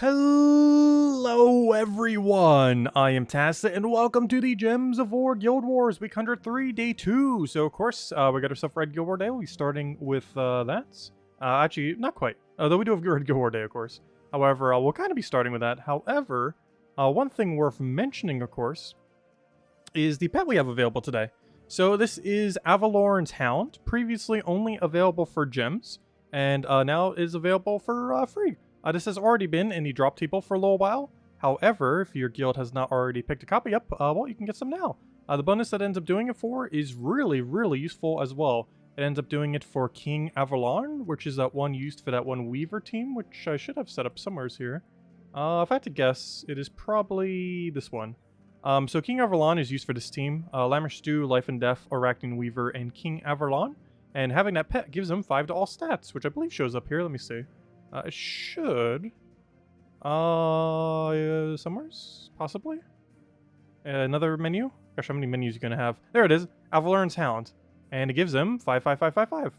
Hello everyone, I am Tacit and welcome to the Gems of War Guild Wars Week 103 Day 2. So of course, we got ourselves Red Guild War Day. We'll be starting with that. Actually, not quite, though we do have Red Guild War Day of course. However, we'll kind of be starting with that. However, one thing worth mentioning of course, is the pet we have available today. So this is Avalorn's Hound, previously only available for gems, and now is available for free. This has already been in the drop table for a little while. However, if your guild has not already picked a copy up, well, you can get some now. The bonus that ends up doing it for is really, really useful as well. It ends up doing it for King Avalorn, which is that one used for that one Weaver team, which I should have set up somewheres here. If I had to guess, it is probably this one. So King Avalorn is used for this team. Lammer Stew, Life and Death, Arachnin Weaver, and King Avalorn. And having that pet gives him 5 to all stats, which I believe shows up here. Let me see. It should. Somewheres? Possibly? Another menu? Gosh, how many menus are you going to have? There it is. Avalorn's Hound. And it gives him 5, 5, 5, 5, 5.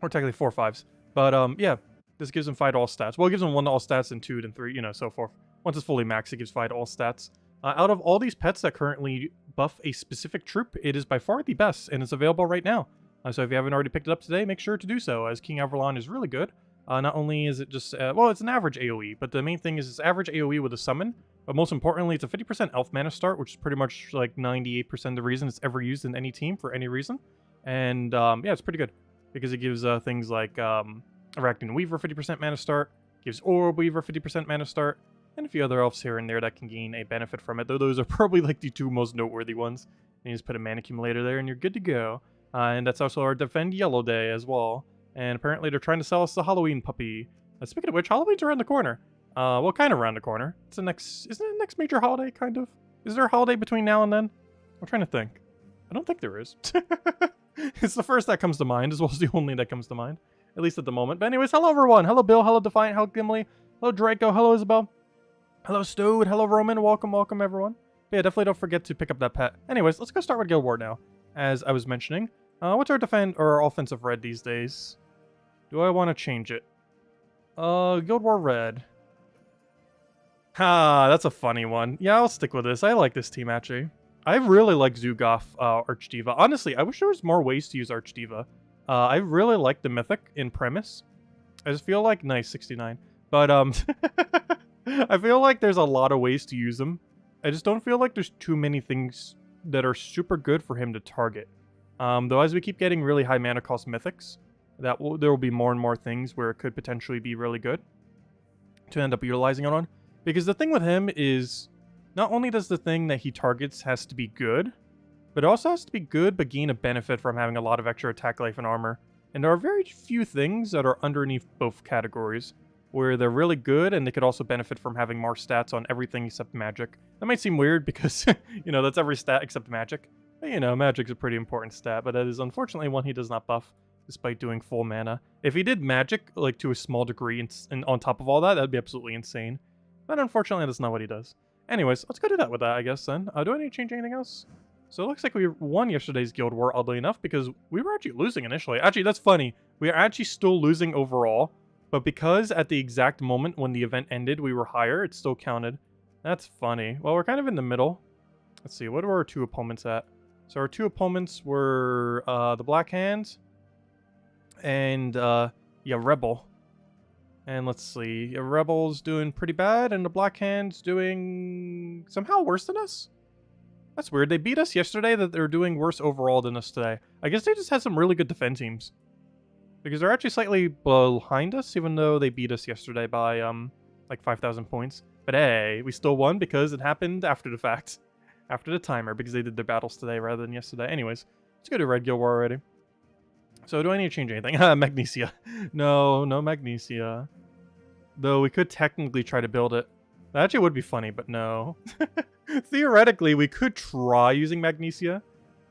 Or technically 4 5s. But, yeah. This gives him 5 to all stats. Well, it gives him 1 to all stats and 2 and 3, you know, so forth. Once it's fully maxed, it gives 5 to all stats. Out of all these pets that currently buff a specific troop, it is by far the best, and it's available right now. So if you haven't already picked it up today, make sure to do so, as King Avalorn is really good. Not only is it just, well, it's an average AoE, but the main thing is it's average AoE with a summon, but most importantly, it's a 50% elf mana start, which is pretty much like 98% of the reason it's ever used in any team for any reason. And, yeah, it's pretty good, because it gives things like Arachnin Weaver 50% mana start, gives Orb Weaver 50% mana start, and a few other elves here and there that can gain a benefit from it, though those are probably like the 2 most noteworthy ones. And you just put a mana accumulator there and you're good to go. And that's also our Defend Yellow Day as well. And apparently they're trying to sell us the Halloween puppy. Speaking of which, Halloween's around the corner. Well, kind of around the corner. It's the next, isn't it the next major holiday, kind of? Is there a holiday between now and then? I'm trying to think. I don't think there is. It's the first that comes to mind, as well as the only that comes to mind. At least at the moment. But anyways, hello everyone. Hello Bill, hello Defiant, hello Gimli, hello Draco, hello Isabel. Hello Stewed, hello Roman, welcome everyone. But yeah, definitely don't forget to pick up that pet. Anyways, let's go start with Guild War now. As I was mentioning, what's our defend or our offensive red these days? Do I want to change it? Guild War Red. Ha, that's a funny one. Yeah, I'll stick with this. I like this team, actually. I really like Zugoff, Archdiva. Honestly, I wish there was more ways to use Archdiva. I really like the Mythic in premise. I just feel like... Nice, 69. But, I feel like there's a lot of ways to use him. I just don't feel like there's too many things that are super good for him to target. Though as we keep getting really high mana cost Mythics, there will be more and more things where it could potentially be really good to end up utilizing it on. Because the thing with him is, not only does the thing that he targets has to be good, but it also has to be good but gain a benefit from having a lot of extra attack, life, and armor. And there are very few things that are underneath both categories, where they're really good and they could also benefit from having more stats on everything except magic. That might seem weird because, you know, that's every stat except magic. But, you know, magic's a pretty important stat, but that is unfortunately one he does not buff, despite doing full mana. If he did magic, like, to a small degree, and on top of all that, that'd be absolutely insane. But unfortunately, that's not what he does. Anyways, let's go do that with that, I guess, then. Do I need to change anything else? So it looks like we won yesterday's Guild War, oddly enough, because we were actually losing initially. Actually, that's funny. We are actually still losing overall, but because at the exact moment when the event ended, we were higher, it still counted. That's funny. Well, we're kind of in the middle. Let's see, what are our 2 opponents at? So our 2 opponents were the Black Hand and, yeah, Rebel. And let's see, yeah, Rebel's doing pretty bad, and the Black Hand's doing somehow worse than us? That's weird. They beat us yesterday, that they're doing worse overall than us today. I guess they just had some really good defend teams. Because they're actually slightly behind us, even though they beat us yesterday by, like 5,000 points. But hey, we still won because it happened after the fact. After the timer, because they did their battles today rather than yesterday. Anyways, let's go to Red Guild War already. So do I need to change anything? Magnesia. No Magnesia. Though we could technically try to build it. That actually would be funny, but no. Theoretically, we could try using Magnesia.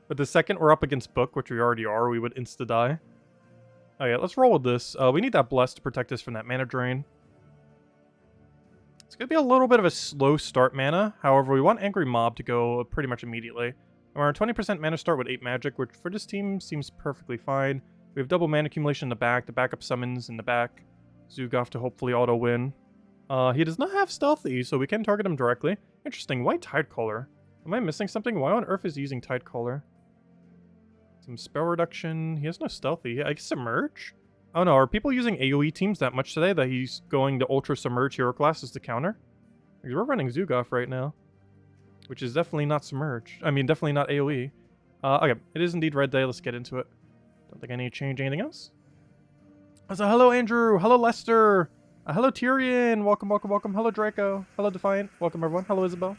But the second we're up against Book, which we already are, we would insta-die. Oh yeah, let's roll with this. We need that Bless to protect us from that mana drain. It's going to be a little bit of a slow start mana. However, we want Angry Mob to go pretty much immediately. We're on 20% mana start with 8 magic, which for this team seems perfectly fine. We have double mana accumulation in the back, the backup summons in the back. Zugoff to hopefully auto-win. He does not have stealthy, so we can target him directly. Interesting. Why Tidecaller? Am I missing something? Why on earth is he using Tidecaller? Some spell reduction. He has no stealthy. I guess Submerge? Oh no, are people using AoE teams that much today that he's going to Ultra Submerge hero classes to counter? Because we're running Zoogoff right now. Which is definitely not Submerge. I mean, definitely not AoE. Okay, it is indeed Red Day. Let's get into it. Don't think I need to change anything else. So hello Andrew, hello Lester, hello Tyrion, welcome, welcome, welcome. Hello Draco, hello Defiant, welcome everyone. Hello Isabel.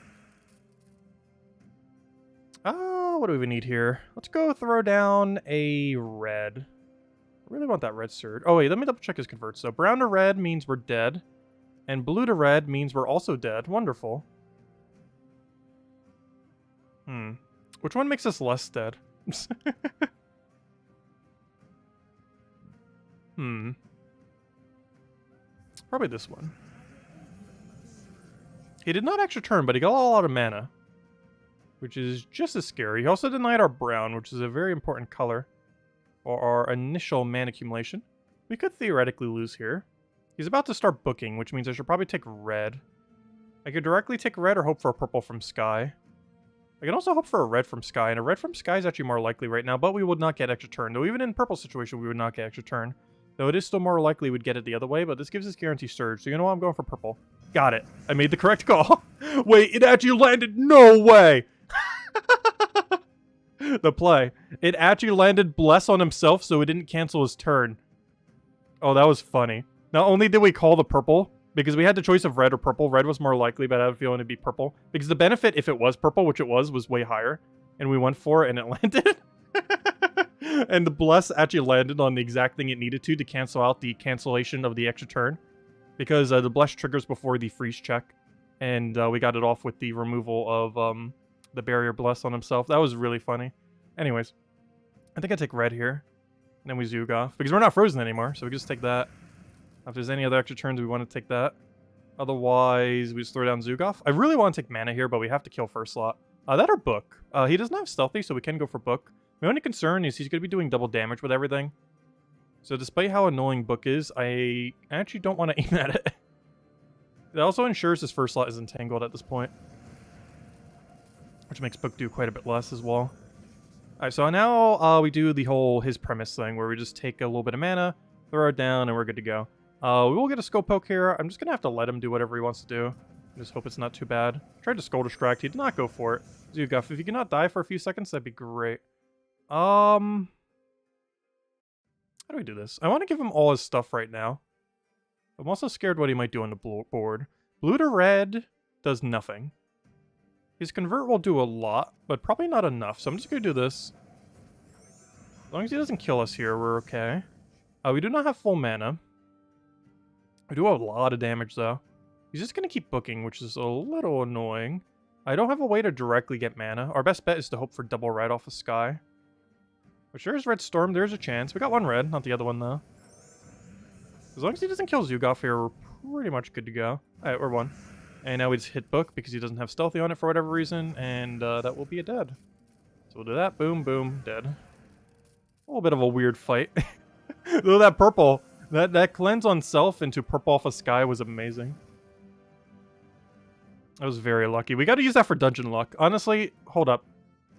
What do we even need here? Let's go throw down a red. I really want that red surge. Oh wait, let me double check his converts. So brown to red means we're dead, and blue to red means we're also dead. Wonderful. Which one makes us less dead? Probably this one. He did not extra turn, but he got a lot of mana, which is just as scary. He also denied our brown, which is a very important color for our initial mana accumulation. We could theoretically lose here. He's about to start booking, which means I should probably take red. I could directly take red or hope for a purple from Sky. I can also hope for a red from Sky, and a red from Sky is actually more likely right now, but we would not get extra turn. Though even in purple situation, we would not get extra turn. Though it is still more likely we'd get it the other way, but this gives us guaranteed surge, so you know what? I'm going for purple. Got it. I made the correct call. Wait, it actually landed. No way! The play. It actually landed Bless on himself, so it didn't cancel his turn. Oh, that was funny. Not only did we call the purple, because we had the choice of red or purple. Red was more likely, but I have a feeling it'd be purple. Because the benefit, if it was purple, which it was way higher. And we went for it, and it landed. And the Bless actually landed on the exact thing it needed to cancel out the cancellation of the extra turn. Because the Bless triggers before the freeze check. And we got it off with the removal of the barrier Bless on himself. That was really funny. Anyways, I think I take red here. And then we Zoog off. Because we're not frozen anymore, so we just take that. If there's any other extra turns, we want to take that. Otherwise, we just throw down Zoogoff. I really want to take mana here, but we have to kill first slot. That or Book. He doesn't have Stealthy, so we can go for Book. My only concern is he's going to be doing double damage with everything. So despite how annoying Book is, I actually don't want to aim at it. It also ensures his first slot is entangled at this point. Which makes Book do quite a bit less as well. Alright, so now we do the whole his premise thing, where we just take a little bit of mana, throw it down, and we're good to go. We will get a Skull Poke here. I'm just going to have to let him do whatever he wants to do. I just hope it's not too bad. Tried to Skull Distract. He did not go for it. Zoogoff, if you cannot die for a few seconds, that'd be great. How do we do this? I want to give him all his stuff right now. I'm also scared what he might do on the board. Blue to red does nothing. His Convert will do a lot, but probably not enough. So I'm just going to do this. As long as he doesn't kill us here, we're okay. We do not have full mana. We do a lot of damage, though. He's just going to keep booking, which is a little annoying. I don't have a way to directly get mana. Our best bet is to hope for double red off of Sky. But sure as Red Storm, there's a chance. We got one red, not the other one, though. As long as he doesn't kill Zoogoff here, we're pretty much good to go. Alright, we're one. And now we just hit Book because he doesn't have Stealthy on it for whatever reason, and that will be a dead. So we'll do that. Boom, boom, dead. A little bit of a weird fight. Though that purple... That cleanse on self into purple off of Sky was amazing. I was very lucky. We gotta use that for dungeon luck. Honestly, hold up.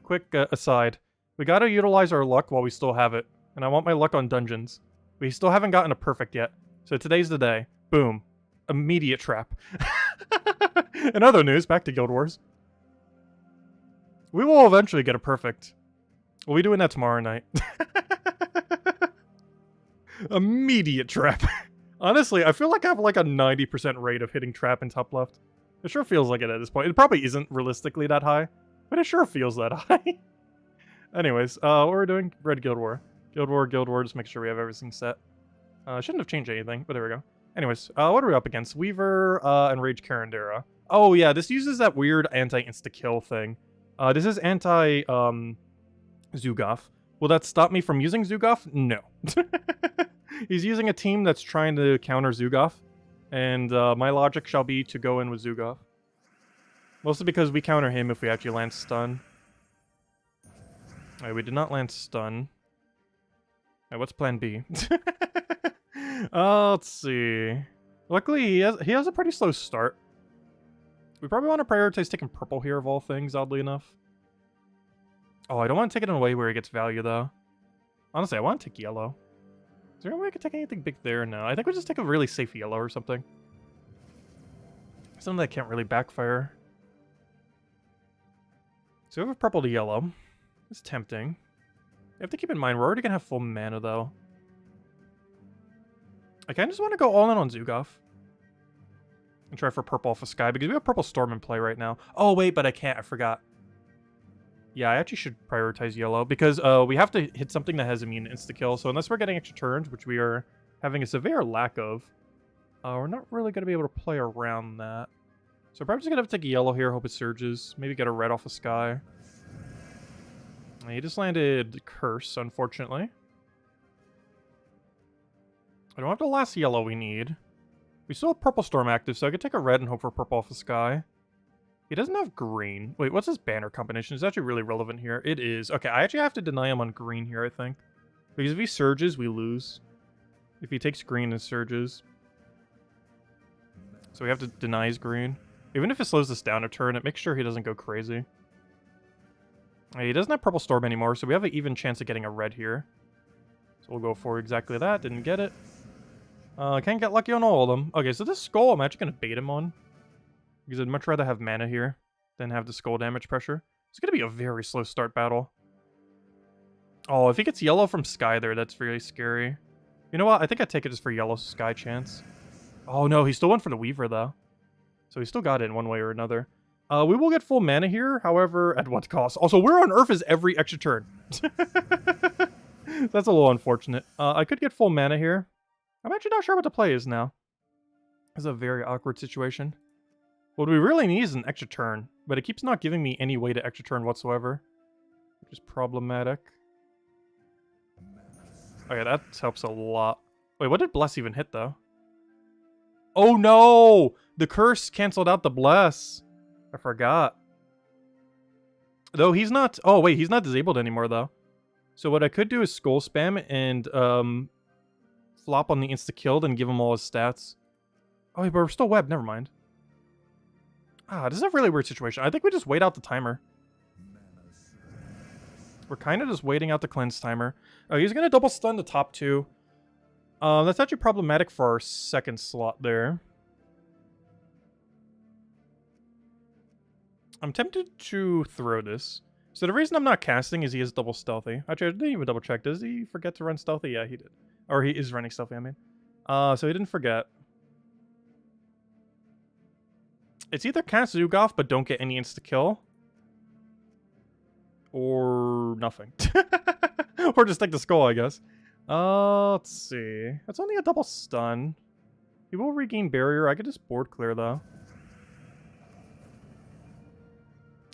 Quick aside. We gotta utilize our luck while we still have it. And I want my luck on dungeons. We still haven't gotten a perfect yet. So today's the day. Boom. Immediate trap. In other news, back to Guild Wars. We will eventually get a perfect. We'll be doing that tomorrow night. Immediate trap. Honestly, I feel like I have like a 90% rate of hitting trap in top left. It sure feels like it at this point. It probably isn't realistically that high, but it sure feels that high. Anyways, what we're doing? Red Guild War. Guild War, just make sure we have everything set. Shouldn't have changed anything, but there we go. Anyways, what are we up against? Weaver and Rage Karandera. Oh yeah, this uses that weird anti-insta-kill thing. This is anti-Zoogoff. Will that stop me from using Zoogoff? No. He's using a team that's trying to counter Zoogoff, and my logic shall be to go in with Zoogoff. Mostly because we counter him if we actually land stun. Alright, we did not land stun. Alright, what's plan B? Let's see. Luckily, he has a pretty slow start. We probably want to prioritize taking purple here of all things, oddly enough. Oh, I don't want to take it in a way where he gets value, though. Honestly, I want to take yellow. Is there any way I could take anything big there? No, I think we'll just take a really safe yellow or something. Something that can't really backfire. So we have a purple to yellow. It's tempting. You have to keep in mind, we're already going to have full mana, though. I kind of just want to go all in on Zugaf. And try for purple off of Sky, because we have purple Storm in play right now. Oh, wait, but I can't. I forgot. Yeah, I actually should prioritize yellow, because we have to hit something that has immune insta-kill. So unless we're getting extra turns, which we are having a severe lack of, we're not really going to be able to play around that. So probably just going to have to take a yellow here, hope it surges. Maybe get a red off of Sky. He just landed Curse, unfortunately. I don't have the last yellow we need. We still have purple Storm active, so I could take a red and hope for purple off the Sky. He doesn't have green. Wait, what's his banner combination? It's actually really relevant here. It is. Okay, I actually have to deny him on green here, I think. Because if he surges, we lose. If he takes green and surges. So we have to deny his green. Even if it slows us down a turn, it makes sure he doesn't go crazy. He doesn't have purple Storm anymore, so we have an even chance of getting a red here. So we'll go for exactly that. Didn't get it. Can't get lucky on all of them. Okay, so this skull I'm actually going to bait him on. Because I'd much rather have mana here than have the skull damage pressure. It's going to be a very slow start battle. Oh, if he gets yellow from Sky there, that's really scary. You know what? I think I'd take it just for yellow Sky chance. Oh no, he still went for the Weaver though. So he still got it in one way or another. We will get full mana here, however, at what cost? Also, where on earth is every extra turn? That's a little unfortunate. I could get full mana here. I'm actually not sure what the play is now. It's a very awkward situation. What we really need is an extra turn, but it keeps not giving me any way to extra turn whatsoever, which is problematic. Okay, that helps a lot. Wait, what did Bless even hit, though? Oh, no! The Curse canceled out the Bless. I forgot. Though he's not... Oh, wait, he's not disabled anymore, though. So what I could do is Skull Spam and flop on the insta-kill and give him all his stats. Oh, but we're still webbed. Never mind. Ah, this is a really weird situation. I think we just wait out the timer. We're kind of just waiting out the cleanse timer. Oh, he's going to double stun the top two. That's actually problematic for our second slot there. I'm tempted to throw this. So the reason I'm not casting is he is double stealthy. Actually, I didn't even double check. Does he forget to run stealthy? Yeah, he did. Or he is running stealthy, I mean. So he didn't forget. It's either cast Zugaf, but don't get any insta-kill. Or nothing. Or just take the skull, I guess. Let's see. That's only a double stun. He will regain barrier. I could just board clear, though.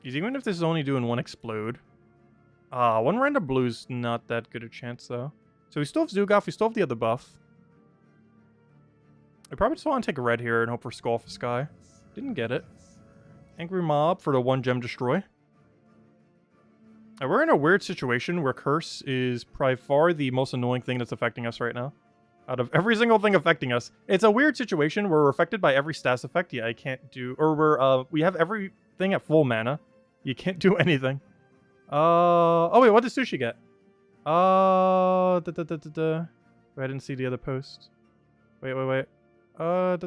Even if this is only doing one explode. One random blue's not that good a chance, though. So we still have Zugaf. We still have the other buff. I probably just want to take a red here and hope for Skull for Sky. Didn't get it. Angry Mob for the 1 gem destroy. We're in a weird situation where Curse is by far the most annoying thing that's affecting us right now. Out of every single thing affecting us. It's a weird situation where we're affected by every stats effect. Yeah, I can't do... Or we have everything at full mana. You can't do anything. Oh wait, what does Sushi get? I didn't see the other post. Wait. Oh,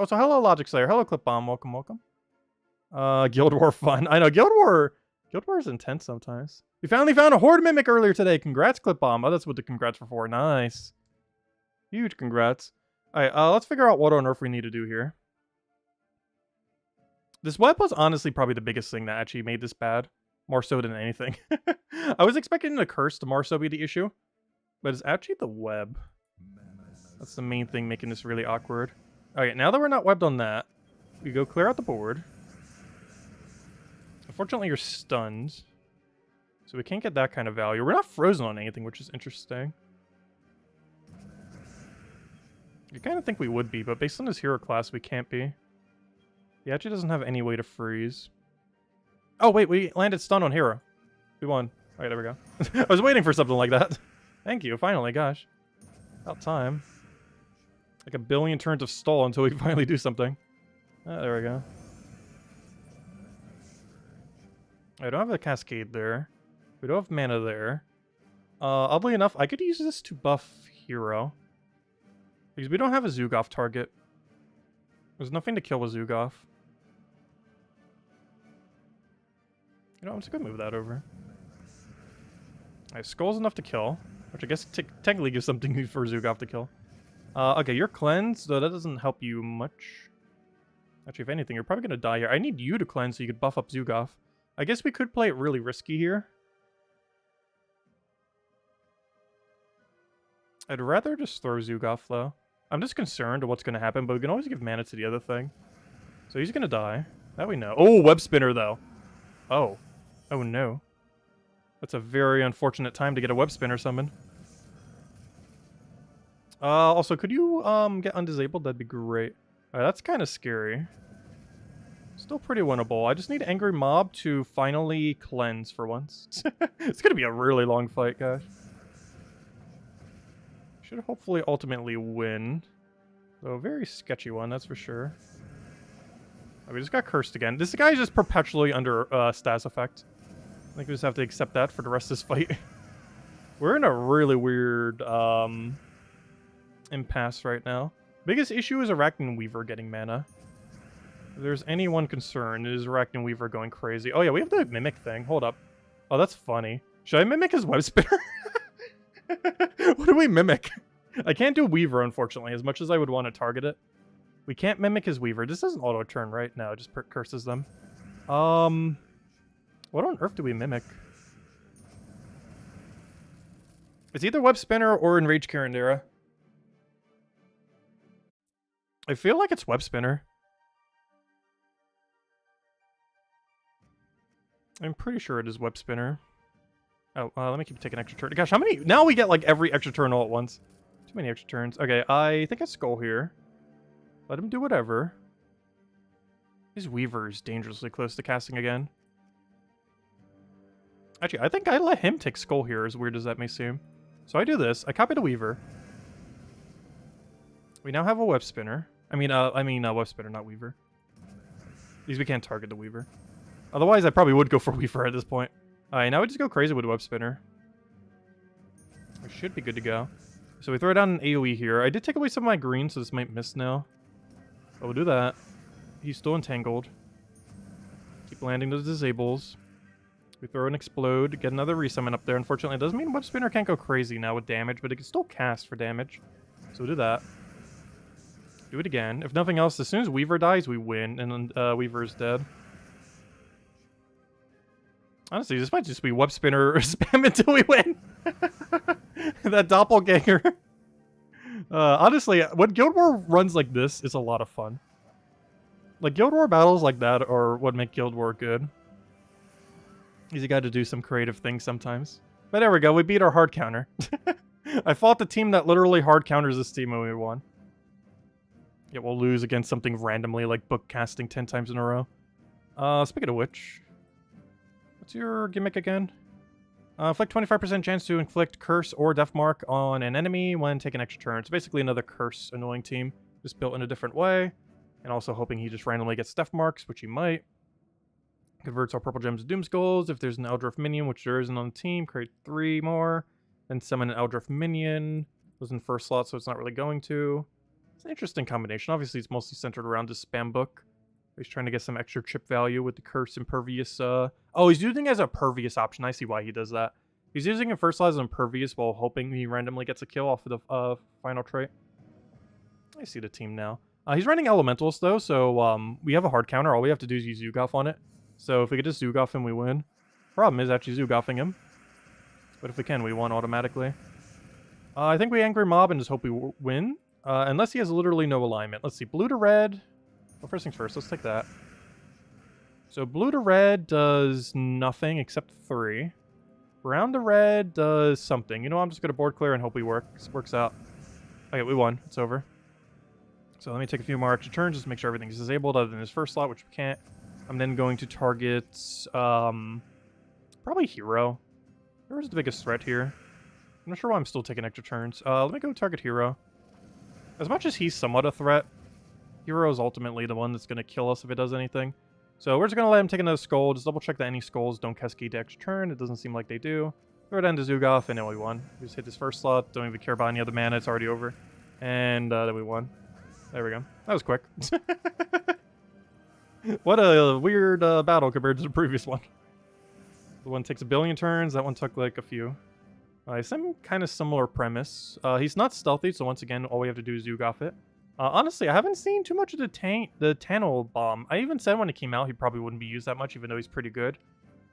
so hello Logic Slayer. Hello Clipbomb. Welcome. Guild War fun. I know, Guild War is intense sometimes. We finally found a Horde Mimic earlier today. Congrats, Clipbomb. Oh, that's what the congrats were for. Nice. Huge congrats. Alright, let's figure out what on earth we need to do here. This web was honestly probably the biggest thing that actually made this bad. More so than anything. I was expecting the Curse to more so be the issue. But it's actually the web. That's the main thing making this really awkward. Alright, now that we're not webbed on that, we go clear out the board. Unfortunately, you're stunned. So we can't get that kind of value. We're not frozen on anything, which is interesting. You kind of think we would be, but based on his hero class, we can't be. He actually doesn't have any way to freeze. Oh, wait, we landed stun on hero. We won. Alright, there we go. I was waiting for something like that. Thank you, finally, gosh. About time. Like a billion turns of stall until we finally do something. There we go. I don't have a cascade there. We don't have mana there. Oddly enough, I could use this to buff Hero. Because we don't have a Zugaf target. There's nothing to kill with Zugaf. You know, I'm just gonna move that over. Alright, Skull's enough to kill. Which I guess technically gives something for Zugaf to kill. Okay, you're cleansed, though that doesn't help you much. Actually, if anything, you're probably gonna die here. I need you to cleanse so you could buff up Zugaf. I guess we could play it really risky here. I'd rather just throw Zugaf, though. I'm just concerned of what's gonna happen, but we can always give mana to the other thing. So he's gonna die. That we know. Oh, Web Spinner, though. Oh. Oh, no. That's a very unfortunate time to get a Web Spinner summoned. Also, could you, get undisabled? That'd be great. Alright, that's kind of scary. Still pretty winnable. I just need Angry Mob to finally cleanse for once. It's gonna be a really long fight, guys. Should hopefully ultimately win. Though a very sketchy one, that's for sure. Oh, we just got cursed again. This guy's just perpetually under stas effect. I think we just have to accept that for the rest of this fight. We're in a really weird impasse right now. Biggest issue is Arachnin Weaver getting mana. If there's any one concern, it is Arachnin Weaver going crazy. Oh yeah, we have the Mimic thing. Hold up. Oh, that's funny. Should I Mimic his Web Spinner? What do we Mimic? I can't do Weaver, unfortunately, as much as I would want to target it. We can't Mimic his Weaver. This doesn't auto-turn, right? No, it just curses them. What on earth do we Mimic? It's either Web Spinner or Enraged Carandera. I feel like it's Web Spinner. I'm pretty sure it is Web Spinner. Oh, let me keep taking extra turn. Gosh, how many? Now we get like every extra turn all at once. Too many extra turns. Okay, I think I Skull here. Let him do whatever. His Weaver is dangerously close to casting again. Actually, I think I let him take Skull here, as weird as that may seem. So I do this. I copy the Weaver. We now have a Web Spinner. I mean, Web Spinner, not Weaver. Because we can't target the Weaver. Otherwise, I probably would go for Weaver at this point. Alright, now we just go crazy with Web Spinner. We should be good to go. So we throw down an AoE here. I did take away some of my green, so this might miss now. But we'll do that. He's still entangled. Keep landing those disables. We throw an Explode, get another resummon up there. Unfortunately, it doesn't mean Web Spinner can't go crazy now with damage, but it can still cast for damage. So we'll do that. Do it again. If nothing else, as soon as Weaver dies, we win, and Weaver is dead. Honestly, this might just be Web Spinner spam until we win. That doppelganger. Honestly, when Guild War runs like this, it's a lot of fun. Like, Guild War battles like that are what make Guild War good. You got to do some creative things sometimes. But there we go, we beat our hard counter. I fought the team that literally hard counters this team and we won. Yeah, we'll lose against something randomly like book casting 10 times in a row. Speaking of which, what's your gimmick again? Inflict 25% chance to inflict curse or death mark on an enemy when taking extra turn. It's basically another curse annoying team, just built in a different way. And also hoping he just randomly gets death marks, which he might. Converts all purple gems to Doom Skulls. If there's an Eldritch minion, which there isn't on the team, create 3 more. Then summon an Eldritch minion. Goes in first slot, so it's not really going to. It's an interesting combination. Obviously, it's mostly centered around this spam book. He's trying to get some extra chip value with the Curse Impervious. Oh, he's using it as a Pervious option. I see why he does that. He's using it first slot as Impervious while hoping he randomly gets a kill off of the final trait. I see the team now. He's running Elementals, though, so we have a hard counter. All we have to do is use Zugaf on it. So if we could just Zugaf him, we win. Problem is actually Zugoffing him. But if we can, we won automatically. I think we Angry Mob and just hope we win. Unless he has literally no alignment. Let's see. Blue to red. Well, first things first. Let's take that. So blue to red does nothing except 3. Brown to red does something. You know, I'm just going to board clear and hope he works out. Okay, we won. It's over. So let me take a few more extra turns just to make sure everything's disabled other than his first slot, which we can't. I'm then going to target probably Hero. Hero's the biggest threat here. I'm not sure why I'm still taking extra turns. Let me go target hero. As much as he's somewhat a threat, hero is ultimately the one that's going to kill us if it does anything. So we're just going to let him take another skull. Just double check that any skulls don't cascade to extra turn. It doesn't seem like they do. Throw it down to Zugoff, and then we won. We just hit this first slot. Don't even care about any other mana. It's already over. And then we won. There we go. That was quick. What a weird battle compared to the previous one. The one takes 1 billion turns. That one took like a few. Some kind of similar premise. He's not stealthy, so once again, all we have to do is Zugoff it. Honestly, I haven't seen too much of the TJTimebomb. I even said when it came out he probably wouldn't be used that much, even though he's pretty good.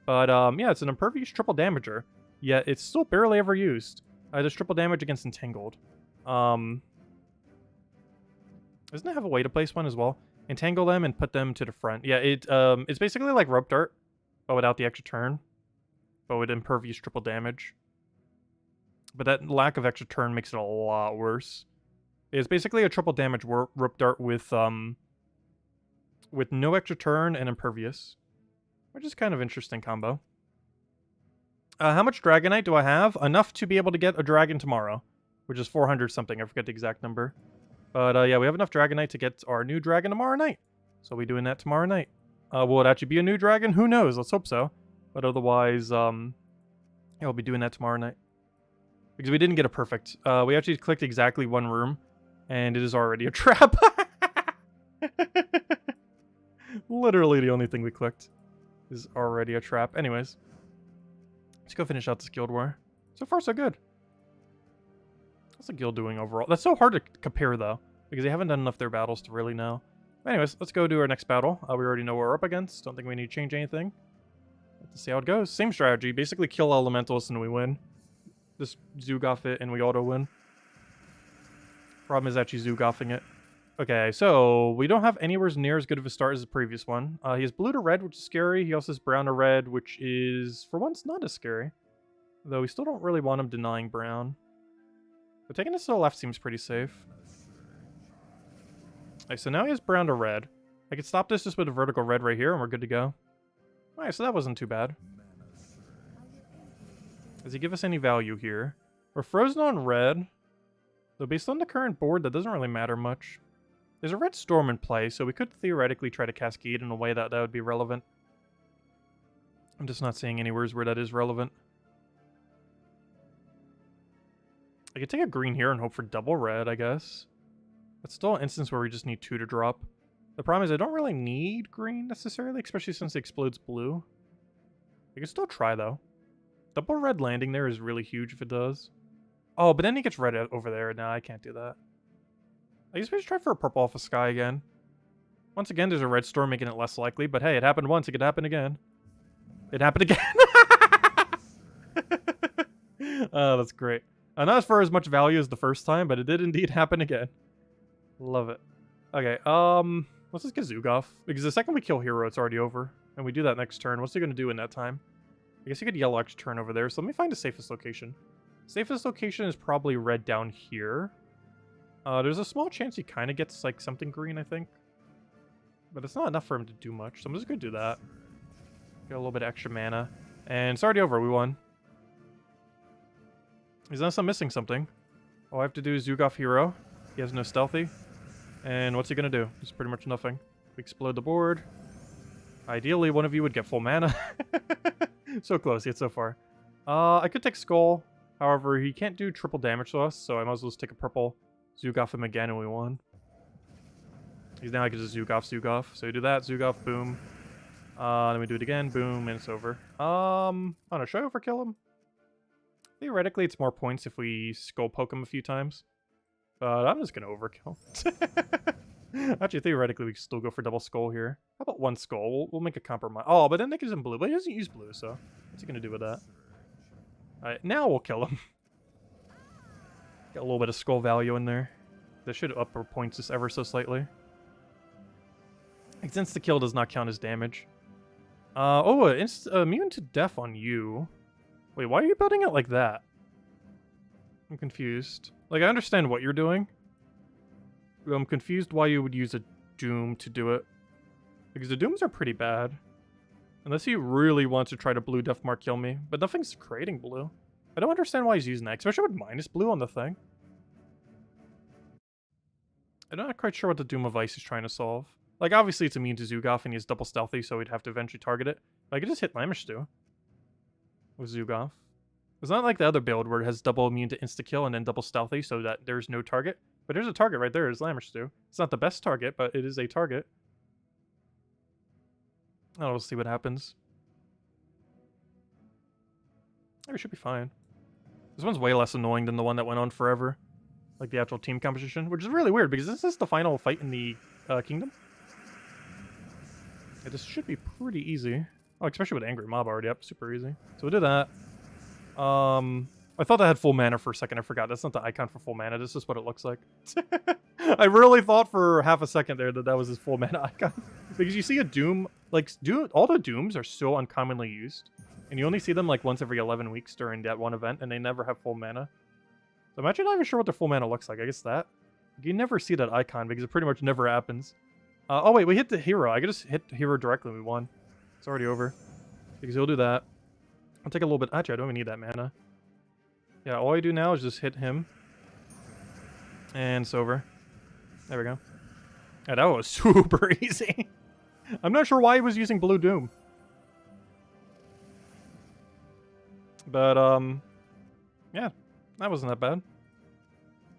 But yeah, it's an impervious triple damager. Yet it's still barely ever used. Does triple damage against Entangled. Doesn't it have a way to place one as well? Entangle them and put them to the front. Yeah, it's basically like Rope Dart, but without the extra turn. But with impervious triple damage. But that lack of extra turn makes it a lot worse. It's basically a triple damage Rope Dart with no extra turn and impervious. Which is kind of interesting combo. How much Dragonite do I have? Enough to be able to get a dragon tomorrow. Which is 400 something, I forget the exact number. But yeah, we have enough Dragonite to get our new dragon tomorrow night. So we'll be doing that tomorrow night. Will it actually be a new dragon? Who knows? Let's hope so. But otherwise, yeah, we'll be doing that tomorrow night. Because we didn't get a perfect. We actually clicked exactly one room. And it is already a trap. Literally the only thing we clicked is already a trap. Anyways. Let's go finish out this guild war. So far, so good. What's the guild doing overall? That's so hard to compare, though. Because they haven't done enough of their battles to really know. Anyways, let's go do our next battle. We already know what we're up against. Don't think we need to change anything. Let's see how it goes. Same strategy. Basically kill elementals and we win. Just Zugoff it and we auto win. Problem is actually Zugoffing it. Okay, so we don't have anywhere near as good of a start as the previous one. He has blue to red, which is scary. He also has brown to red, which is, for once, not as scary. Though we still don't really want him denying brown. But taking this to the left seems pretty safe. Okay, so now he has brown to red. I could stop this just with a vertical red right here, and we're good to go. Alright, so that wasn't too bad. Does he give us any value here? We're frozen on red. Though based on the current board, that doesn't really matter much. There's a red storm in play, so we could theoretically try to cascade in a way that would be relevant. I'm just not seeing anywhere where that is relevant. I could take a green here and hope for double red, I guess. That's still an instance where we just need 2 to drop. The problem is I don't really need green necessarily, especially since it explodes blue. I can still try, though. Double red landing there is really huge if it does. Oh, but then he gets red over there. No, I can't do that. I guess we should try for a purple off of sky again. Once again, there's a red storm making it less likely, but hey, it happened once, it could happen again. It happened again! Oh, that's great. Not for as much value as the first time, but it did indeed happen again. Love it. Okay, let's just get Zugoff. Because the second we kill Hero, it's already over. And we do that next turn. What's he going to do in that time? I guess he could yellow extra turn over there, so let me find the safest location. Safest location is probably red down here. There's a small chance he kind of gets, like, something green, I think. But it's not enough for him to do much, so I'm just going to do that. Get a little bit of extra mana. And it's already over, we won. He's unless I'm missing something. All I have to do is Zugoff Hero. He has no stealthy. And what's he going to do? It's pretty much nothing. We explode the board. Ideally, one of you would get full mana. So close, yet so far. I could take Skull. However, he can't do triple damage to us, so I might as well just take a purple. Zugoff him again and we won. He's now I can just Zugoff. So we do that, Zugoff, boom. Then we do it again, boom, and it's over. I don't know, should I overkill him? Theoretically, it's more points if we skull poke him a few times. But I'm just gonna overkill. Actually, theoretically, we can still go for double skull here. How about one skull? We'll make a compromise. Oh, but then that gives him blue, but he doesn't use blue, so what's he gonna do with that? Alright, now we'll kill him. Got a little bit of skull value in there. That should up our points just ever so slightly. Insta-kill does not count as damage. Immune to death on you. Wait, why are you building it like that? I'm confused. Like, I understand what you're doing. But I'm confused why you would use a Doom to do it. Because the Dooms are pretty bad. Unless he really wants to try to blue death mark kill me. But nothing's creating blue. I don't understand why he's using that, especially with minus blue on the thing. I'm not quite sure what the Doom of Ice is trying to solve. Like, obviously it's immune to Zugoff and he's double stealthy, so he'd have to eventually target it. But I could just hit Lamishtu with Zugoff. It's not like the other build where it has double immune to insta-kill and then double stealthy so that there's no target. But there's a target right there, is Lamishtu. It's not the best target, but it is a target. Oh, we'll see what happens. We should be fine. This one's way less annoying than the one that went on forever. Like the actual team competition, which is really weird because this is the final fight in the kingdom. Yeah, this should be pretty easy. Oh, especially with Angry Mob already up, super easy. So we'll do that. I thought I had full mana for a second. I forgot. That's not the icon for full mana. This is what it looks like. I really thought for half a second there that that was his full mana icon. Because you see a Doom, like, all the Dooms are so uncommonly used. And you only see them like once every 11 weeks during that one event, and they never have full mana. So I'm actually not even sure what their full mana looks like. I guess that. You never see that icon because it pretty much never happens. Oh wait, we hit the hero. I could just hit the hero directly and we won. It's already over. Because he'll do that. I'll take a little bit. Actually, I don't even need that mana. Yeah, all I do now is just hit him. And it's over. There we go. Yeah, that was super easy. I'm not sure why he was using Blue Doom. But, yeah, that wasn't that bad.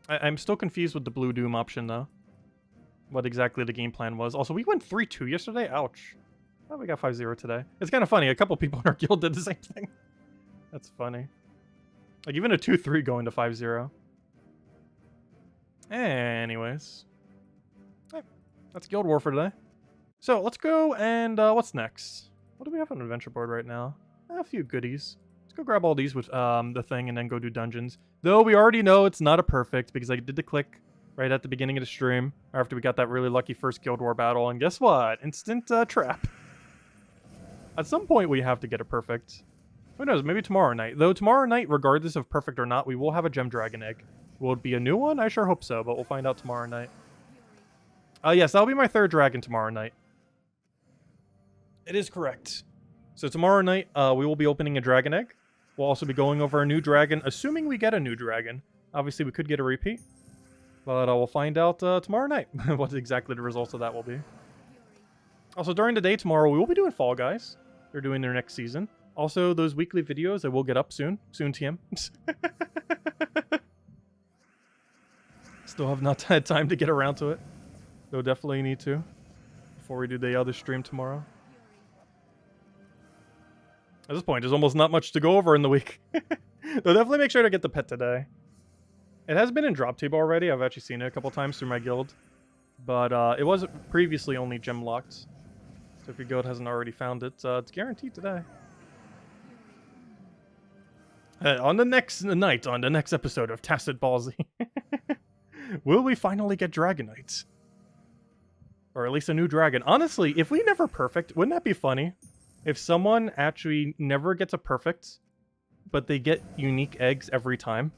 I'm still confused with the Blue Doom option, though. What exactly the game plan was. Also, we went 3-2 yesterday? Ouch. Oh, we got 5-0 today. It's kind of funny. A couple people in our guild did the same thing. That's funny. Like, even a 2-3 going to 5-0. Anyways. Hey, that's Guild War for today. So, let's go and, what's next? What do we have on the adventure board right now? A few goodies. Let's go grab all these with, the thing and then go do dungeons. Though we already know it's not a perfect because I did the click right at the beginning of the stream after we got that really lucky first Guild War battle. And guess what? Instant, trap. At some point, we have to get a perfect. Who knows? Maybe tomorrow night. Though tomorrow night, regardless of perfect or not, we will have a Gem Dragon Egg. Will it be a new one? I sure hope so, but we'll find out tomorrow night. Yes, that'll be my third dragon tomorrow night. It is correct. So tomorrow night, we will be opening a Dragon Egg. We'll also be going over a new dragon, assuming we get a new dragon. Obviously, we could get a repeat. But we'll find out tomorrow night what exactly the results of that will be. Also, during the day tomorrow, we will be doing Fall Guys. They're doing their next season. Also, those weekly videos that will get up soon. Soon, TM. Still have not had time to get around to it. Though definitely need to. Before we do the other stream tomorrow. At this point, there's almost not much to go over in the week. They'll definitely make sure to get the pet today. It has been in drop table already. I've actually seen it a couple times through my guild. But it was previously only gem locked. So if your guild hasn't already found it, it's guaranteed today. On the next night, on the next episode of Tacit Ballsy, will we finally get Dragonites? Or at least a new dragon. Honestly, if we never perfect, wouldn't that be funny? If someone actually never gets a perfect, but they get unique eggs every time.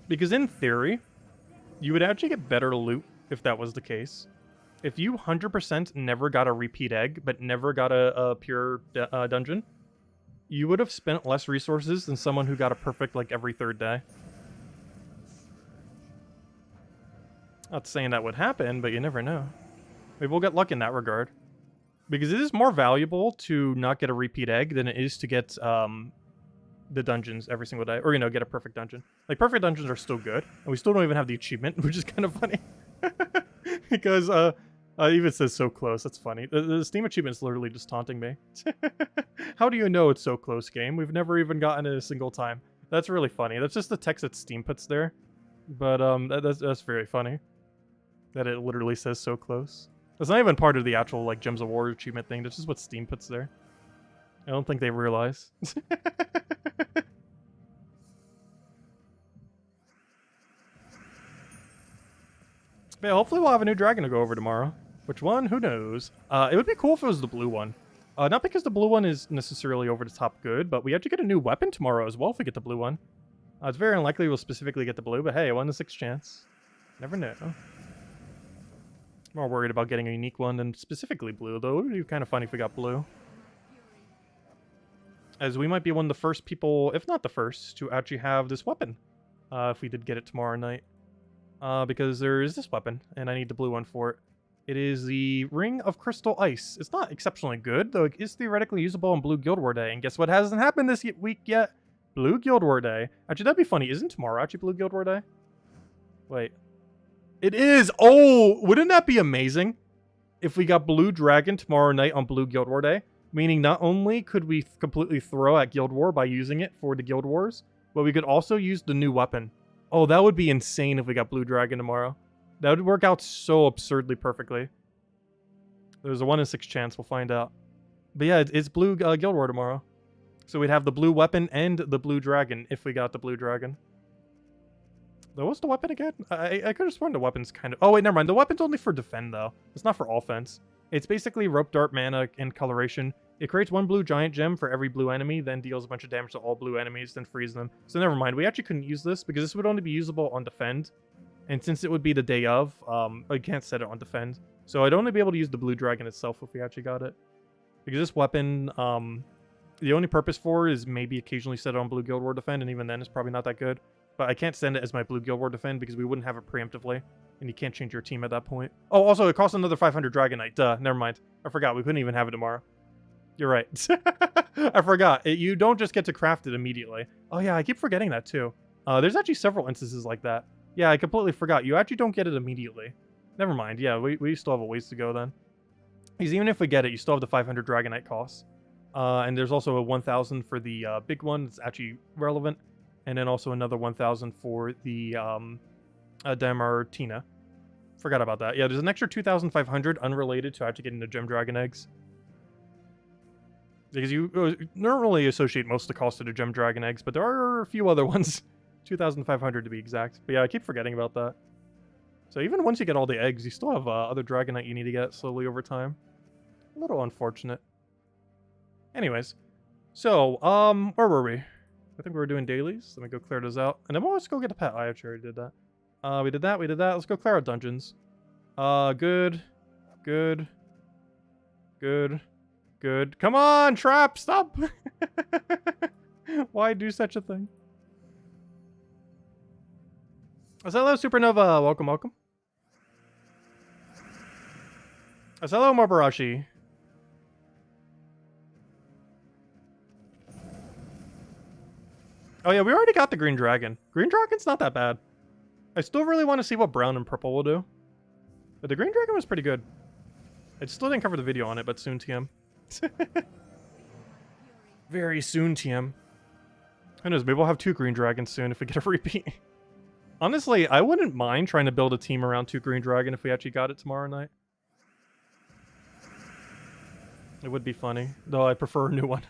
Because in theory, you would actually get better loot if that was the case. If you 100% never got a repeat egg, but never got a pure dungeon, you would have spent less resources than someone who got a perfect like every third day. Not saying that would happen, but you never know. Maybe we'll get luck in that regard. Because it is more valuable to not get a repeat egg than it is to get the dungeons every single day. Or, you know, get a perfect dungeon. Like, perfect dungeons are still good. And we still don't even have the achievement, which is kind of funny. Because it even says so close. That's funny. The Steam achievement is literally just taunting me. How do you know it's so close, game? We've never even gotten it a single time. That's really funny. That's just the text that Steam puts there. But that's very funny. That it literally says so close. That's not even part of the actual, like, Gems of War achievement thing. That's just what Steam puts there. I don't think they realize. But yeah, hopefully we'll have a new dragon to go over tomorrow. Which one? Who knows? It would be cool if it was the blue one. Not because the blue one is necessarily over the top good, but we have to get a new weapon tomorrow as well if we get the blue one. It's very unlikely we'll specifically get the blue, but hey, 1 in 6 chance. Never know. More worried about getting a unique one than specifically blue, though. It would be kind of funny if we got blue. as we might be one of the first people, if not the first, to actually have this weapon. If we did get it tomorrow night. Because there is this weapon, and I need the blue one for it. It is the Ring of Crystal Ice. It's not exceptionally good, though it is theoretically usable on Blue Guild War Day. And guess what hasn't happened this week yet? Blue Guild War Day. Actually, that'd be funny. Isn't tomorrow actually Blue Guild War Day? Wait. It is! Oh! Wouldn't that be amazing? If we got Blue Dragon tomorrow night on Blue Guild War Day. Meaning not only could we completely throw at Guild War by using it for the Guild Wars, but we could also use the new weapon. Oh, that would be insane if we got Blue Dragon tomorrow. That would work out so absurdly perfectly. There's a 1 in 6 chance, we'll find out. But yeah, it's Blue Guild War tomorrow. So we'd have the blue weapon and the Blue Dragon if we got the Blue Dragon. Though, what's the weapon again? I could have sworn the weapon's kind of... Oh, wait, never mind. The weapon's only for defend, though. It's not for offense. It's basically rope dart, mana, and coloration. It creates 1 blue giant gem for every blue enemy, then deals a bunch of damage to all blue enemies, then frees them. So never mind. We actually couldn't use this because this would only be usable on defend. And since it would be the day of, I can't set it on defend. So I'd only be able to use the Blue Dragon itself if we actually got it. Because this weapon, the only purpose for it is maybe occasionally set it on Blue Guild War defend, and even then it's probably not that good. But I can't send it as my Blue Guild War defend because we wouldn't have it preemptively. And you can't change your team at that point. Oh, also, it costs another 500 Dragonite. Duh, never mind. I forgot. We couldn't even have it tomorrow. You're right. I forgot. You don't just get to craft it immediately. Oh, yeah, I keep forgetting that, too. There's actually several instances like that. Yeah, I completely forgot. You actually don't get it immediately. Never mind. Yeah, we still have a ways to go then. Because even if we get it, you still have the 500 Dragonite costs. And there's also a 1,000 for the big one that's actually relevant. And then also another 1,000 for the Damartina. Forgot about that. Yeah, there's an extra 2,500 unrelated to actually getting the Gem Dragon eggs. Because you normally associate most of the cost of the Gem Dragon eggs, but there are a few other ones. 2,500 to be exact. But yeah, I keep forgetting about that. So even once you get all the eggs, you still have other Dragonite you need to get slowly over time. A little unfortunate. Anyways. So, where were we? I think we were doing dailies. Let me go clear those out. And then let's go get a pet. I actually already did that. We did that. Let's go clear out dungeons. Good. Come on, trap, stop! Why do such a thing? Hello, Supernova. Welcome. Hello, Mobarashi. Oh yeah, we already got the Green Dragon. Green Dragon's not that bad. I still really want to see what brown and purple will do. But the Green Dragon was pretty good. I still didn't cover the video on it, but soon, TM. Very soon, TM. Who knows, maybe we'll have 2 Green Dragons soon if we get a repeat. Honestly, I wouldn't mind trying to build a team around 2 Green Dragon if we actually got it tomorrow night. It would be funny, though I prefer a new one.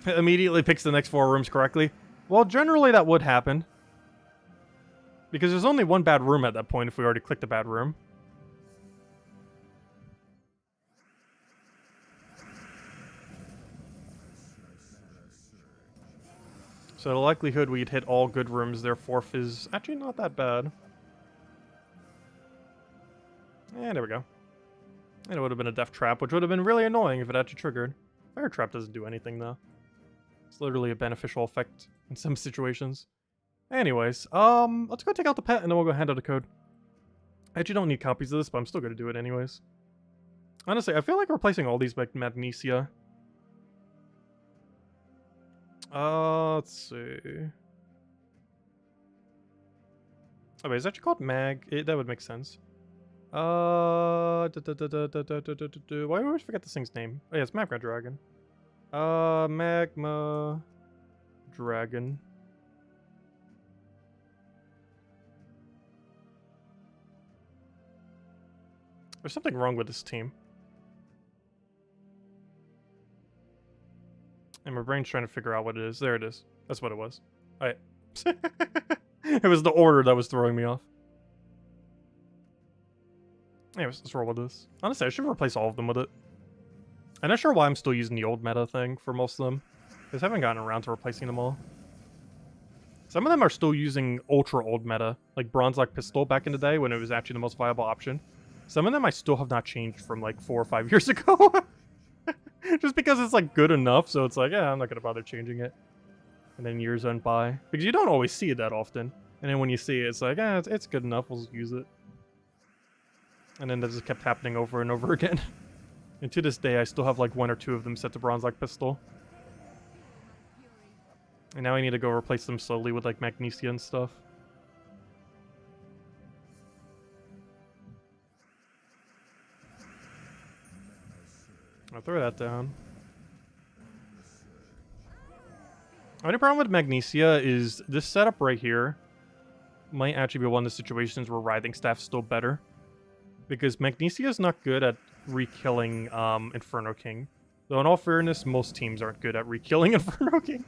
It immediately picks the next 4 rooms correctly. Well, generally that would happen. Because there's only 1 bad room at that point if we already clicked a bad room. So the likelihood we'd hit all good rooms, therefore, is actually not that bad. And there we go. And it would have been a death trap, which would have been really annoying if it actually triggered. Fire trap doesn't do anything, though. It's literally a beneficial effect in some situations. Anyways, let's go take out the pet, and then we'll go hand out a code. I actually don't need copies of this, but I'm still going to do it anyways. Honestly, I feel like replacing all these Magnesia. Let's see. Oh, wait, is that actually called Mag? That would make sense. Why do I always forget this thing's name? Oh, yeah, it's Magma Dragon. Magma Dragon. There's something wrong with this team. And my brain's trying to figure out what it is. There it is. That's what it was. Alright. It was the order that was throwing me off. Anyways, let's roll with this. Honestly, I should replace all of them with it. I'm not sure why I'm still using the old meta thing for most of them. I just haven't gotten around to replacing them all. Some of them are still using ultra old meta, like Bronze Lock Pistol back in the day when it was actually the most viable option. Some of them I still have not changed from like 4 or 5 years ago. Just because it's like good enough, so it's like, yeah, I'm not gonna bother changing it. And then years went by. Because you don't always see it that often. And then when you see it, it's like, it's good enough, we'll use it. And then that just kept happening over and over again. And to this day, I still have like 1 or 2 of them set to bronze like pistol. And now I need to go replace them slowly with like magnesia and stuff. I'll throw that down. Only problem with magnesia is this setup right here might actually be one of the situations where Writhing Staff's still better. Because magnesia is not good at re-killing Inferno King. Though in all fairness, most teams aren't good at re-killing Inferno King.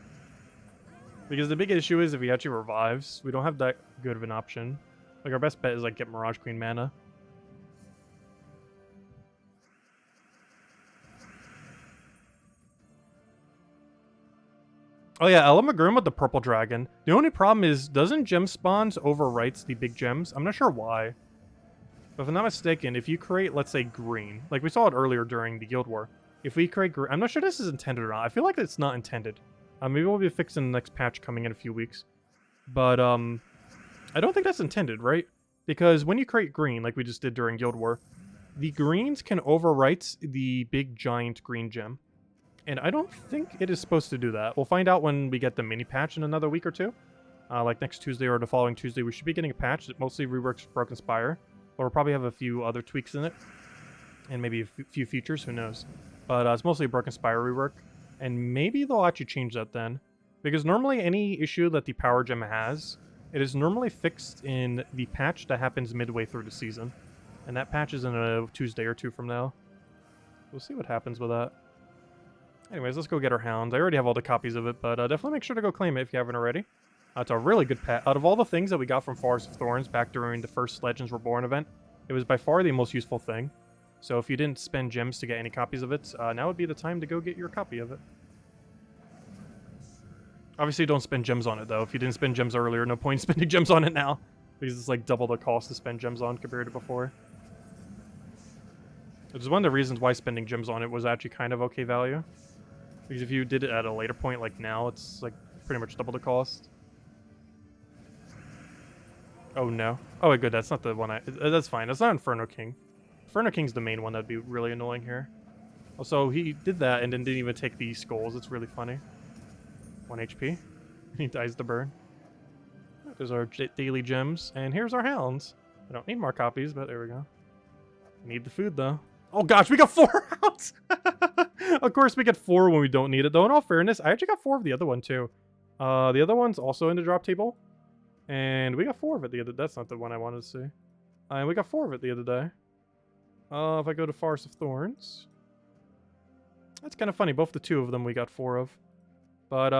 Because the big issue is if he actually revives, we don't have that good of an option. Like our best bet is like get Mirage Queen mana. Oh yeah, Elamagrim with the purple dragon. The only problem is, doesn't gem spawns overwrites the big gems? I'm not sure why. But if I'm not mistaken, if you create, let's say, green, like we saw it earlier during the Guild War. If we create green, I'm not sure this is intended or not. I feel like it's not intended. Maybe we'll be fixing the next patch coming in a few weeks. But, I don't think that's intended, right? Because when you create green, like we just did during Guild War, the greens can overwrite the big giant green gem. And I don't think it is supposed to do that. We'll find out when we get the mini patch in another week or two. Like next Tuesday or the following Tuesday, we should be getting a patch that mostly reworks Broken Spire. But we'll probably have a few other tweaks in it. And maybe a few features, who knows. But it's mostly a Broken Spire rework. And maybe they'll actually change that then. Because normally any issue that the Power Gem has, it is normally fixed in the patch that happens midway through the season. And that patch is in a Tuesday or 2 from now. We'll see what happens with that. Anyways, let's go get our hounds. I already have all the copies of it, but definitely make sure to go claim it if you haven't already. It's a really good pet. Out of all the things that we got from Forest of Thorns back during the first Legends Reborn event, it was by far the most useful thing. So if you didn't spend gems to get any copies of it, now would be the time to go get your copy of it. Obviously, don't spend gems on it, though. If you didn't spend gems earlier, no point in spending gems on it now. Because it's like double the cost to spend gems on compared to before. Which is one of the reasons why spending gems on it was actually kind of okay value. Because if you did it at a later point, like now, it's like pretty much double the cost. Oh no. Oh wait, good, that's not the one that's fine. That's not Inferno King. Inferno King's the main one that'd be really annoying here. Also, he did that and then didn't even take the skulls. It's really funny. 1 HP. He dies to burn. There's our daily gems. And here's our hounds. I don't need more copies, but there we go. Need the food, though. Oh gosh, we got 4 hounds! Of course, we get 4 when we don't need it, though. In all fairness, I actually got 4 of the other one, too. The other one's also in the drop table. And we got 4 of it the other... That's not the one I wanted to see. And we got 4 of it the other day. If I go to Forest of Thorns... That's kind of funny. Both the 2 of them we got 4 of. But,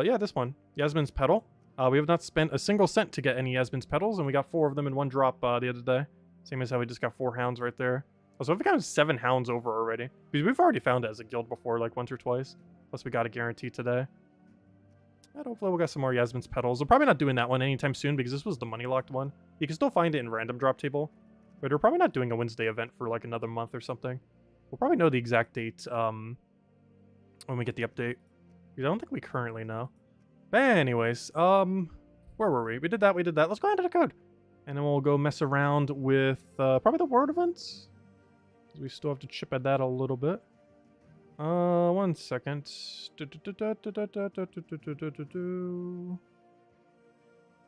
yeah, this one. Yasmin's Petal. We have not spent a single cent to get any Yasmin's Petals, and we got 4 of them in one drop the other day. Same as how we just got 4 hounds right there. So we've got 7 hounds over already. Because we've already found it as a guild before, like once or twice. Plus we got a guarantee today. And hopefully we'll get some more Yasmin's Petals. We're probably not doing that one anytime soon because this was the money locked one. You can still find it in random drop table. But we're probably not doing a Wednesday event for like another month or something. We'll probably know the exact date when we get the update. Because I don't think we currently know. But anyways, where were we? We did that. Let's go into the code. And then we'll go mess around with probably the world events. We still have to chip at that a little bit. 1 second.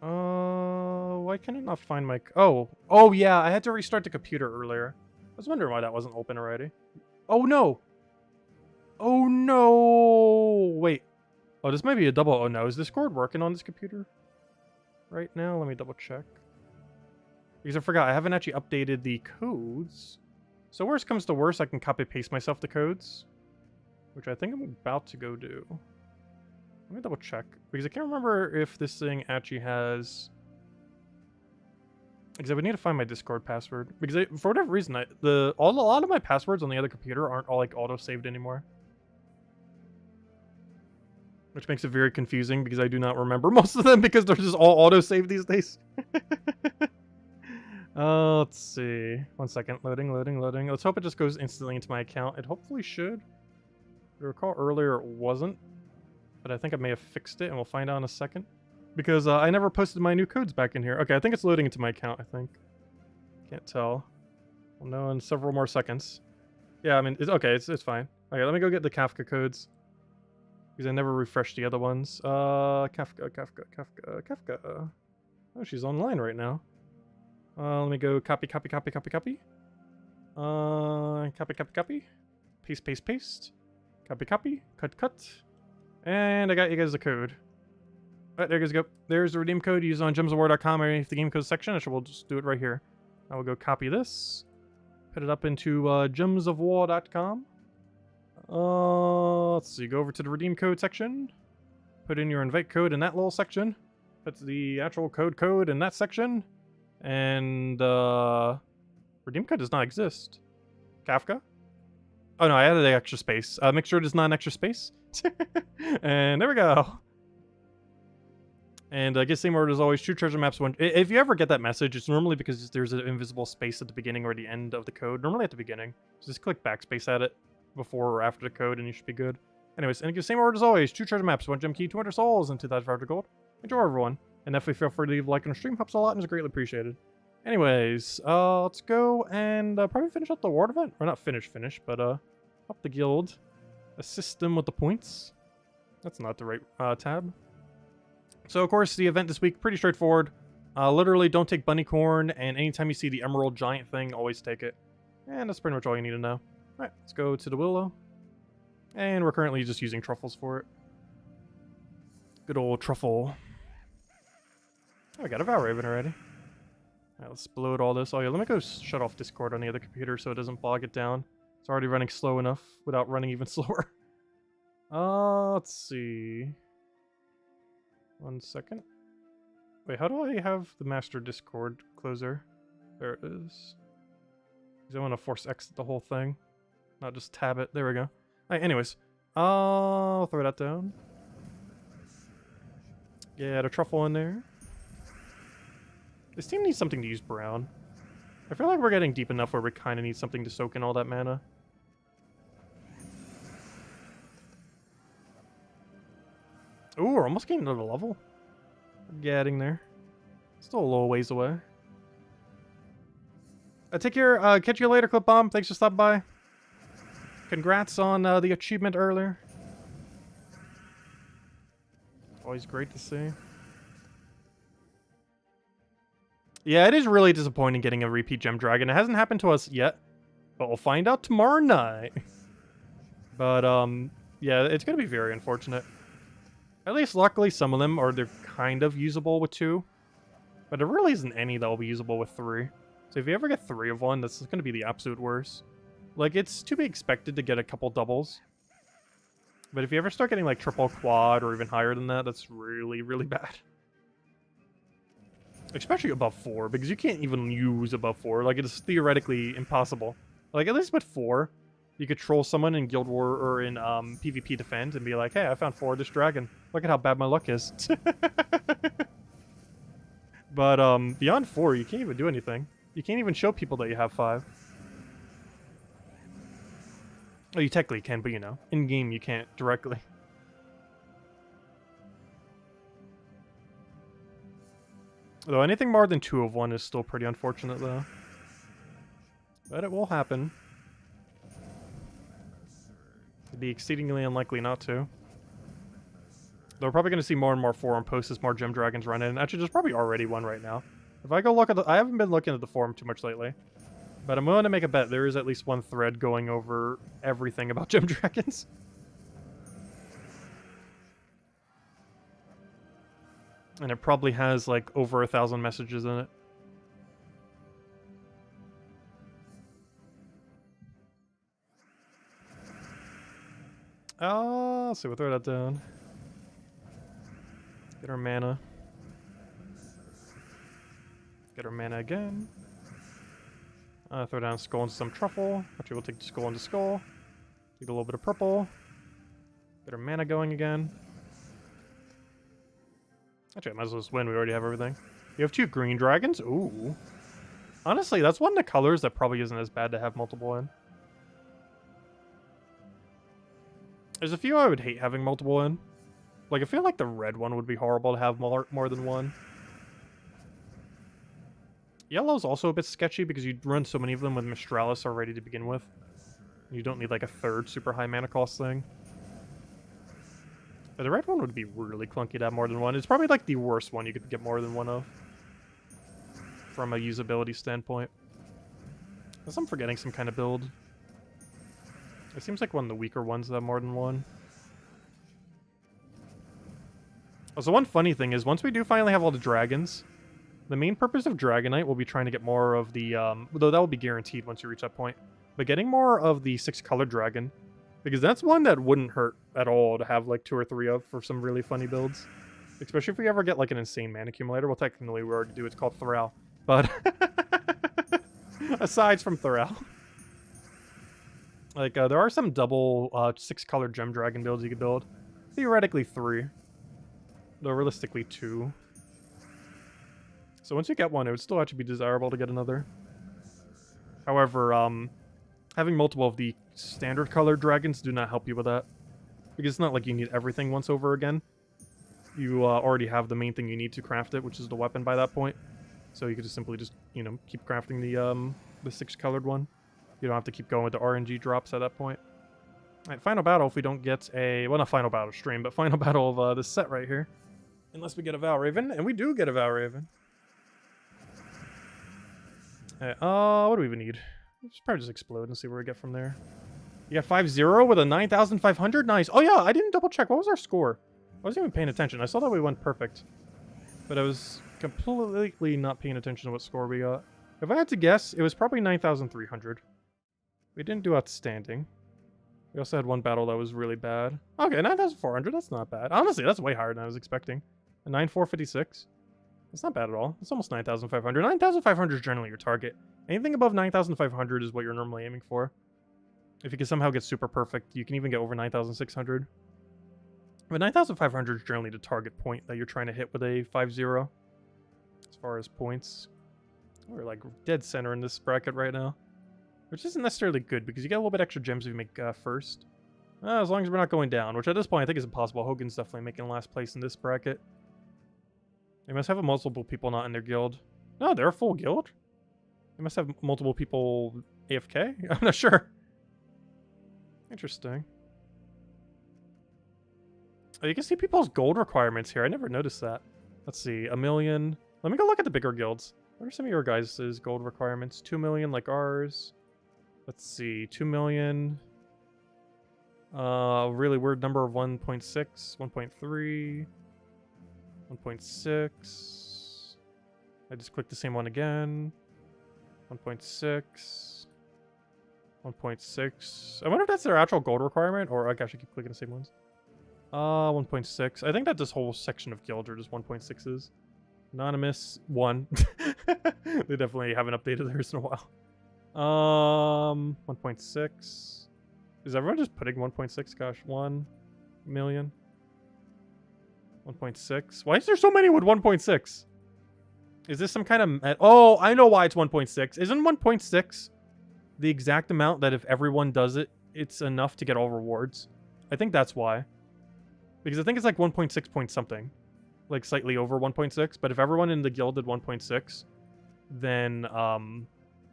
Why can I not find my... Oh yeah, I had to restart the computer earlier. I was wondering why that wasn't open already. Oh no! Oh no! Wait. Oh, this might be a double... Oh no, is Discord working on this computer right now? Let me double check. Because I forgot, I haven't actually updated the codes. So worst comes to worst, I can copy-paste myself the codes. Which I think I'm about to go do. Let me double check. Because I can't remember if this thing actually has... Because I would need to find my Discord password. Because for whatever reason, a lot of my passwords on the other computer aren't all like auto-saved anymore. Which makes it very confusing because I do not remember most of them because they're just all auto-saved these days. Let's see. 1 second. Loading. Let's hope it just goes instantly into my account. It hopefully should. I recall earlier it wasn't, but I think I may have fixed it, and we'll find out in a second. Because I never posted my new codes back in here. Okay, I think it's loading into my account, I think. Can't tell. We'll know in several more seconds. Yeah, I mean, it's okay, it's fine. Okay, let me go get the Kafka codes. Because I never refreshed the other Kafka. Oh, she's online right now. Let me go copy. Copy. Paste. Copy. Cut. And I got you guys the code. Alright, there you guys go. There's the redeem code used on gemsofwar.com underneath the game code section. We'll just do it right here. I will go copy this. Put it up into gemsofwar.com. Let's see. Go over to the redeem code section. Put in your invite code in that little section. Put the actual code in that section. And, redeem code does not exist. Kafka? Oh no, I added the extra space. Make sure it is not an extra space. And there we go. And get same order as always. 2 treasure maps. 1. If you ever get that message, it's normally because there's an invisible space at the beginning or the end of the code. Normally at the beginning. So just click backspace at it before or after the code, and you should be good. Anyways, and get same order as always. 2 treasure maps. 1 gem key, 200 souls, and 2,500 gold. Enjoy, everyone. And definitely feel free to leave a like on the stream. Helps a lot and is greatly appreciated. Anyways, let's go and probably finish up the award event. Or not finish, but up the guild. Assist them with the points. That's not the right tab. So, of course, the event this week, pretty straightforward. Literally, don't take bunny corn, and anytime you see the emerald giant thing, always take it. And that's pretty much all you need to know. Alright, let's go to the willow. And we're currently just using truffles for it. Good old truffle. Oh, we got a Valraven already. Alright, let's bloat all this. Oh yeah, let me go shut off Discord on the other computer so it doesn't bog it down. It's already running slow enough without running even slower. Let's see. 1 second. Wait, how do I have the master Discord closer? There it is. Because I want to force exit the whole thing. Not just tab it. There we go. Alright, anyways. I'll throw that down. Yeah, the truffle in there. This team needs something to use brown. I feel like we're getting deep enough where we kind of need something to soak in all that mana. Ooh, we're almost getting another level. We're getting there. Still a little ways away. Take care. Catch you later, ClipBomb. Thanks for stopping by. Congrats on the achievement earlier. Always great to see. Yeah, it is really disappointing getting a repeat Gem Dragon. It hasn't happened to us yet, but we'll find out tomorrow night. But, yeah, it's going to be very unfortunate. At least, luckily, some of them they're kind of usable with 2. But there really isn't any that will be usable with 3. So if you ever get 3 of one, that's going to be the absolute worst. Like, it's to be expected to get a couple doubles. But if you ever start getting, like, triple, quad, or even higher than that, that's really, really bad. Especially above 4, because you can't even use above 4. Like, it's theoretically impossible. Like, at least with 4, you could troll someone in Guild War or in PvP Defend and be like, hey, I found 4 of this dragon. Look at how bad my luck is. But beyond 4, you can't even do anything. You can't even show people that you have 5. Oh, you technically can, but you know, in-game you can't directly. Though anything more than 2 of one is still pretty unfortunate, though. But it will happen. It'd be exceedingly unlikely not to. Though we're probably going to see more and more forum posts as more Gem Dragons run in. Actually, there's probably already one right now. If I go look at I haven't been looking at the forum too much lately. But I'm willing to make a bet there is at least one thread going over everything about Gem Dragons. And it probably has, like, over 1,000 messages in it. Let's see, we'll throw that down. Get our mana. Get our mana again. Throw down skull into some truffle. Actually, we'll take the skull into skull. Take a little bit of purple. Get our mana going again. Actually, I might as well just win. We already have everything. You have 2 green dragons? Ooh. Honestly, that's one of the colors that probably isn't as bad to have multiple in. There's a few I would hate having multiple in. Like, I feel like the red one would be horrible to have more than one. Yellow's also a bit sketchy because you run so many of them with Mistralis already to begin with. You don't need like a third super high mana cost thing. But the red one would be really clunky to have more than one. It's probably like the worst one you could get more than one of. From a usability standpoint. Unless I'm forgetting some kind of build. It seems like one of the weaker ones that have more than one. Also, one funny thing is, once we do finally have all the dragons, the main purpose of Dragonite will be trying to get more of the, though that will be guaranteed once you reach that point, but getting more of the 6-color dragon, because that's one that wouldn't hurt at all to have like 2 or 3 of for some really funny builds. Especially if we ever get like an insane mana accumulator. Well, technically we already do, it's called Thrall. But, aside from Thrall. Like, there are some double 6-color gem dragon builds you could build. Theoretically 3. Though realistically 2. So once you get one, it would still actually be desirable to get another. However, having multiple of the standard colored dragons do not help you with that. Because it's not like you need everything once over again. You already have the main thing you need to craft it, which is the weapon by that point. So you could just simply you know, keep crafting the 6-colored one. You don't have to keep going with the RNG drops at that point. Alright, final battle if we don't get a... Well, not final battle stream, but final battle of this set right here. Unless we get a Valraven, and we do get a Valraven. Alright, what do we even need? Let's probably just explode and see where we get from there. You got 5-0 with a 9,500? Nice. Oh yeah, I didn't double check. What was our score? I wasn't even paying attention. I saw that we went perfect. But I was completely not paying attention to what score we got. If I had to guess, it was probably 9,300. We didn't do outstanding. We also had one battle that was really bad. Okay, 9,400. That's not bad. Honestly, that's way higher than I was expecting. A 9,456. That's not bad at all. It's almost 9,500. 9,500 is generally your target. Anything above 9,500 is what you're normally aiming for. If you can somehow get super perfect, you can even get over 9,600. But 9,500 is generally the target point that you're trying to hit with a 5-0. As far as points. We're like dead center in this bracket right now. Which isn't necessarily good, because you get a little bit extra gems if you make first. As long as we're not going down, which at this point I think is impossible. Hogan's definitely making last place in this bracket. They must have multiple people not in their guild. No, they're a full guild. They must have multiple people AFK? I'm not sure. Interesting. Oh, you can see people's gold requirements here. I never noticed that. Let's see, 1 million. Let me go look at the bigger guilds. What are some of your guys' gold requirements? 2 million like ours. Let's see, 2 million. Really weird number of 1.6, 1.3, 1.6. I just clicked the same one again. 1.6. 1.6. I wonder if that's their actual gold requirement, or I gosh, I keep clicking the same ones. 1.6. I think that this whole section of guilds are just 1.6s. Anonymous 1. They definitely haven't updated theirs in a while. 1.6. Is everyone just putting 1.6? Gosh, 1 million. 1.6. Why is there so many with 1.6? Is this some kind of... Oh, I know why it's 1.6. Isn't 1.6 the exact amount that if everyone does it, it's enough to get all rewards? I think that's why. Because I think it's like 1.6 point something. Like slightly over 1.6. But if everyone in the guild did 1.6, then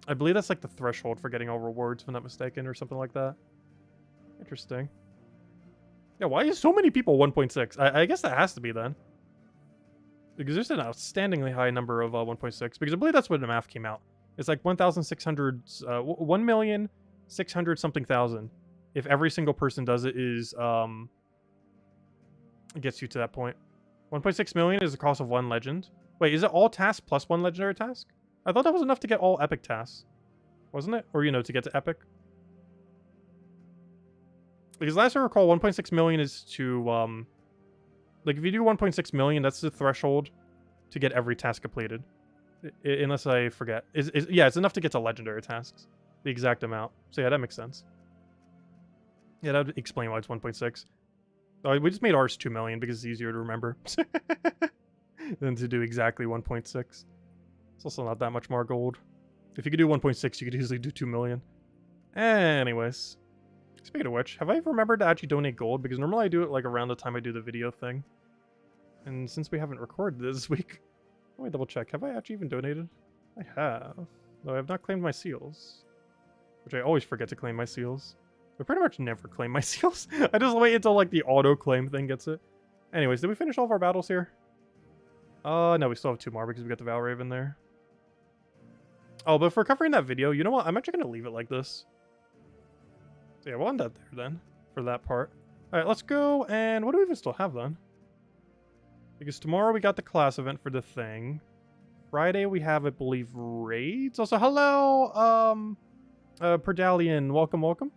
I believe that's like the threshold for getting all rewards, if I'm not mistaken, or something like that. Interesting. Yeah, why is so many people 1.6? I guess that has to be then. Because there's an outstandingly high number of 1.6. Because I believe that's when the math came out. It's like 1,600... 1,600,000 something thousand. If every single person does it is... it gets you to that point. 1.6 million is the cost of 1 legend. Wait, is it all tasks plus 1 legendary task? I thought that was enough to get all epic tasks. Wasn't it? Or, you know, to get to epic. Because last I recall, 1.6 million is to, like, if you do 1.6 million, that's the threshold to get every task completed. Unless I forget. Yeah, it's enough to get to legendary tasks. The exact amount. So yeah, that makes sense. Yeah, that would explain why it's 1.6. Oh, we just made ours 2 million because it's easier to remember. Than to do exactly 1.6. It's also not that much more gold. If you could do 1.6, you could easily do 2 million. Anyways. Speaking of which, have I remembered to actually donate gold? Because normally I do it like around the time I do the video thing. And since we haven't recorded this week, let me double check. Have I actually even donated? I have. Though I have not claimed my seals. Which I always forget to claim my seals. I pretty much never claim my seals. I just wait until like the auto claim thing gets it. Anyways, did we finish all of our battles here? No, we still have 2 more because we got the Valraven there. Oh, but for covering that video, you know what? I'm actually going to leave it like this. So yeah, we'll end that there then, for that part. Alright, let's go, and what do we even still have then? Because tomorrow we got the class event for the thing. Friday we have, I believe, raids. Also, hello, Perdalian, welcome, welcome.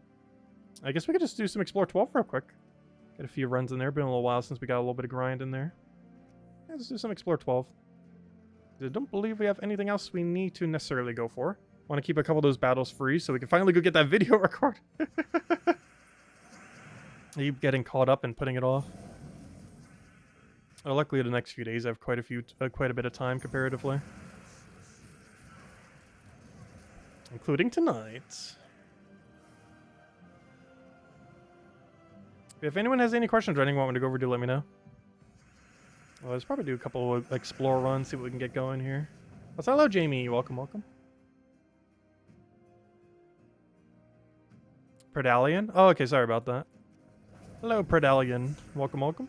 I guess we could just do some Explore 12 real quick. Get a few runs in there. Been a little while since we got a little bit of grind in there. Yeah, let's do some Explore 12. I don't believe we have anything else we need to necessarily go for. Want to keep a couple of those battles free so we can finally go get that video record. Keep getting caught up and putting it off. Luckily, the next few days I have quite a bit of time comparatively, including tonight. If anyone has any questions or anything you want me to go over, do let me know. Well, let's probably do a couple of explore runs, see what we can get going here. Let's hello, Jamie. Welcome, welcome. Perdalian? Oh, okay, sorry about that. Hello, Perdalian. Welcome, welcome.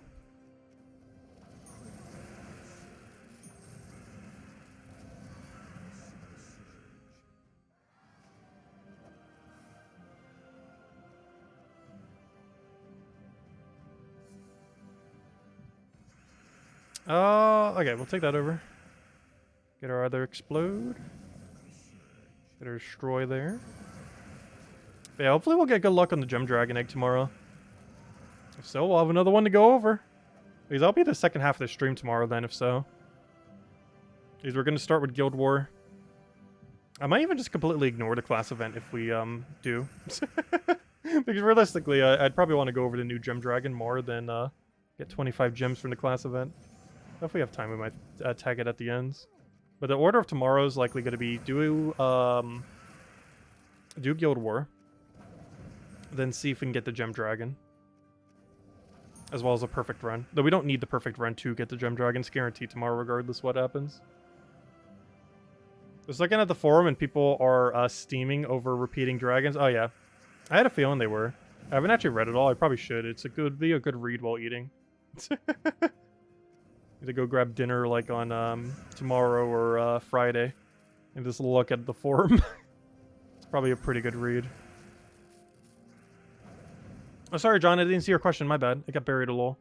Okay, we'll take that over. Get our other explode. Get our destroy there. But yeah, hopefully we'll get good luck on the Gem Dragon Egg tomorrow. If so, we'll have another one to go over. Because I'll be the second half of the stream tomorrow then, if so. Because we're going to start with Guild War. I might even just completely ignore the class event if we do. Because realistically, I'd probably want to go over the new Gem Dragon more than get 25 gems from the class event. If we have time, we might tag it at the ends. But the order of tomorrow is likely going to be do Guild War, then see if we can get the Gem Dragon, as well as a perfect run. Though we don't need the perfect run to get the Gem Dragon. It's guaranteed tomorrow regardless what happens. I was looking at the forum and people are steaming over repeating dragons. Oh yeah, I had a feeling they were. I haven't actually read it all. I probably should. It's be a good read while eating. To go grab dinner like on tomorrow or Friday and just look at the forum. It's probably a pretty good read. Oh, sorry, John. I didn't see your question. My bad. It got buried a little.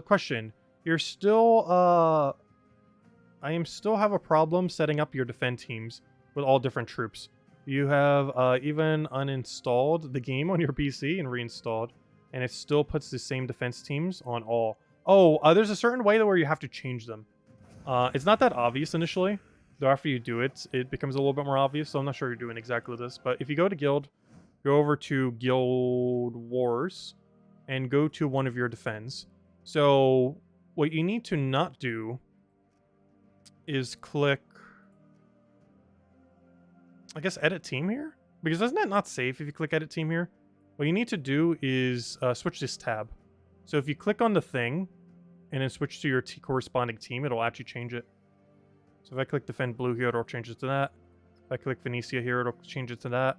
Question. You're still, I am still have a problem setting up your defend teams with all different troops. You have even uninstalled the game on your PC and reinstalled, and it still puts the same defense teams on all. Oh, there's a certain way where you have to change them. It's not that obvious initially, though after you do it, it becomes a little bit more obvious, so I'm not sure you're doing exactly this. But if you go to Guild, go over to Guild Wars, and go to one of your defends. So what you need to not do is click, I guess, edit team here? Because isn't that not safe if you click edit team here? What you need to do is switch this tab. So if you click on the thing and then switch to your corresponding team, it'll actually change it. So if I click defend blue here, it'll change it to that. If I click Venetia here, it'll change it to that.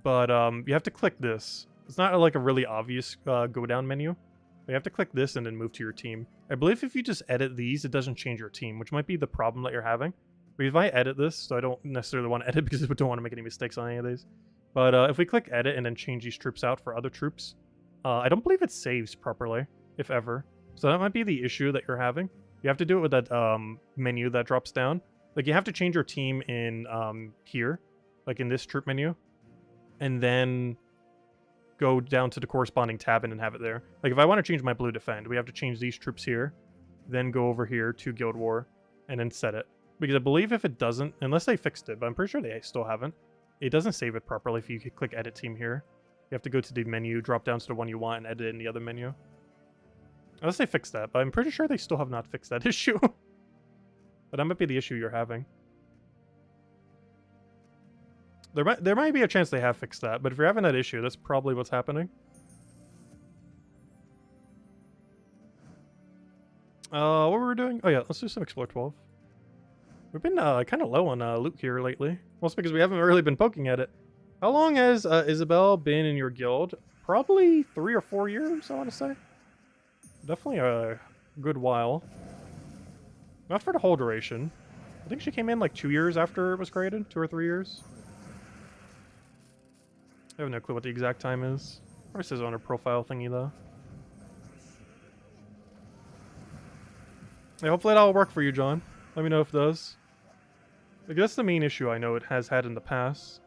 But you have to click this. It's not like a really obvious go down menu. You have to click this and then move to your team. I believe if you just edit these, it doesn't change your team, which might be the problem that you're having. But if I edit this, so I don't necessarily want to edit because I don't want to make any mistakes on any of these. But if we click edit and then change these troops out for other troops, I don't believe it saves properly, if ever. So that might be the issue that you're having. You have to do it with that menu that drops down. Like, you have to change your team in here, like in this troop menu, and then go down to the corresponding tab and then have it there. Like, if I want to change my blue defend, we have to change these troops here, then go over here to Guild War, and then set it. Because I believe if it doesn't, unless they fixed it, but I'm pretty sure they still haven't, it doesn't save it properly if you click edit team here. You have to go to the menu, drop down to the one you want, and edit it in the other menu. Unless they fixed that, but I'm pretty sure they still have not fixed that issue. But that might be the issue you're having. There might be a chance they have fixed that, but if you're having that issue, that's probably what's happening. What were we doing? Oh yeah, let's do some Explore 12. We've been kind of low on loot here lately. Mostly because we haven't really been poking at it. How long has Isabel been in your guild? Probably 3 or 4 years, I want to say. Definitely a good while. Not for the whole duration. I think she came in like 2 years after it was created. 2 or 3 years. I have no clue what the exact time is. Probably says on her profile thingy though. Yeah, hopefully that'll work for you, John. Let me know if it does. Like, that's the main issue I know it has had in the past.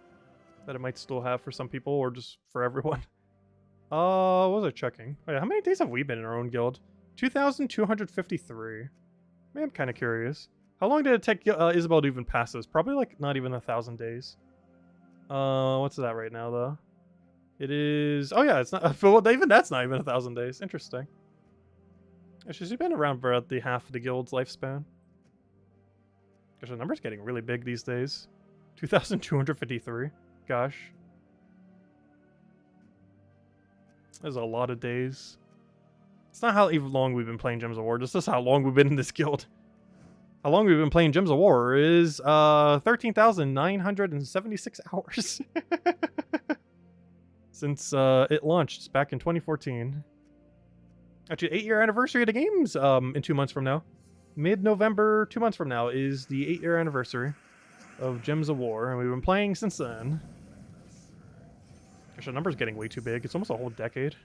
That it might still have for some people, or just for everyone. What was I checking? Oh yeah, how many days have we been in our own guild? 2,253. Man, I'm kind of curious. How long did it take Isabel to even pass this? Probably like not even 1,000 days. What's that right now though? It is. Oh yeah, it's not. Well, even that's not even 1,000 days. Interesting. She's been around for about the half of the guild's lifespan. Gosh, the number's getting really big these days. 2,253. Gosh. That's a lot of days. It's not how even long we've been playing Gems of War. This is how long we've been in this guild. How long we've been playing Gems of War is 13,976 hours. Since it launched back in 2014. Actually, 8-year anniversary of the games in 2 months from now. Mid-November, 2 months from now, is the 8-year anniversary of Gems of War, and we've been playing since then. Gosh, the number's getting way too big. It's almost a whole decade.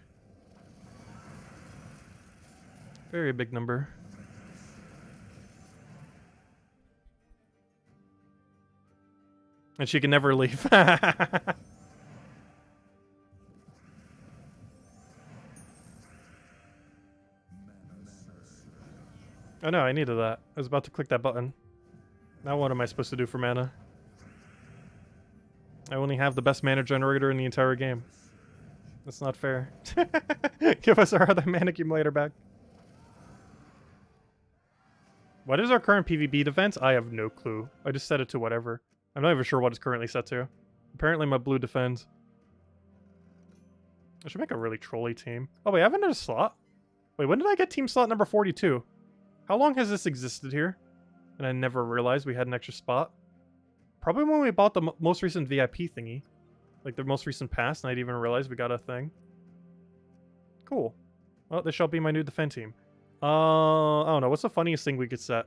Very big number. And she can never leave. Oh no, I needed that. I was about to click that button. Now what am I supposed to do for mana? I only have the best mana generator in the entire game. That's not fair. Give us our other mana accumulator back. What is our current PvP defense? I have no clue. I just set it to whatever. I'm not even sure what it's currently set to. Apparently my blue defends. I should make a really trolly team. Oh wait, I haven't had a slot? Wait, when did I get team slot number 42? How long has this existed here? And I never realized we had an extra spot. Probably when we bought the most recent VIP thingy. Like the most recent pass, and I didn't even realize we got a thing. Cool. Well, this shall be my new defend team. I don't know. What's the funniest thing we could set?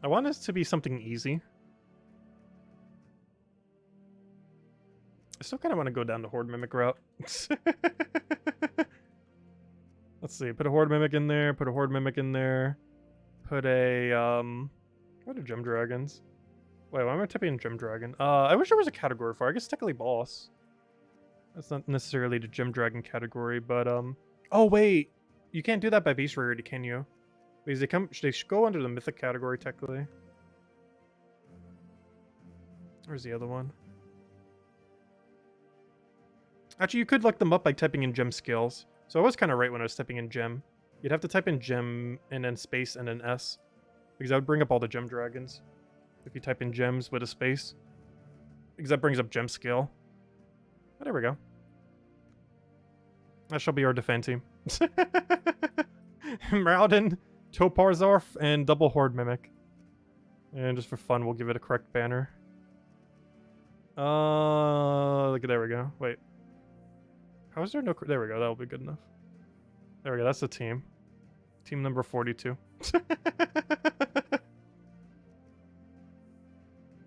I want this to be something easy. I still kind of want to go down the Horde Mimic route. Let's see. Put a Horde Mimic in there. Put a Horde Mimic in there. Put a, what are Gem Dragons? Wait, why am I typing in Gem Dragon? I wish there was a category for it. I guess technically Boss. That's not necessarily the Gem Dragon category, but, oh, wait. You can't do that by base rarity, can you? Because they should go under the Mythic category, technically. Where's the other one? Actually, you could look them up by typing in gem skills. So I was kind of right when I was typing in gem. You'd have to type in gem and then space and then S. Because that would bring up all the gem dragons. If you type in gems with a space. Because that brings up gem skill. Oh, there we go. That shall be our defend team. Mraudin, Toparzorf, and double Horde Mimic. And just for fun, we'll give it a correct banner. There we go. Wait. How is there no... There we go. That'll be good enough. There we go. That's the team. Team number 42.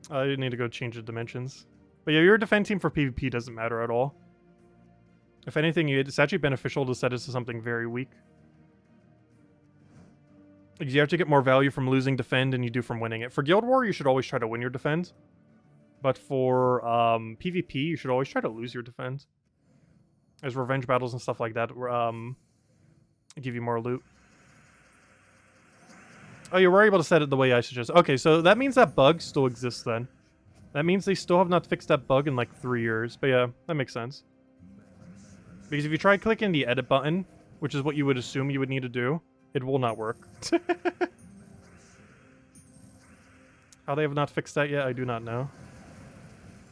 I need to go change the dimensions. But yeah, your defend team for PvP doesn't matter at all. If anything, it's actually beneficial to set it to something very weak. Because you have to get more value from losing defend than you do from winning it. For Guild War, you should always try to win your defend. But for PvP, you should always try to lose your defend. As revenge battles and stuff like that give you more loot. Oh, you were able to set it the way I suggested. Okay, so that means that bug still exists then. That means they still have not fixed that bug in like 3 years. But yeah, that makes sense. Because if you try clicking the edit button, which is what you would assume you would need to do, It will not work. How they have not fixed that yet, I do not know.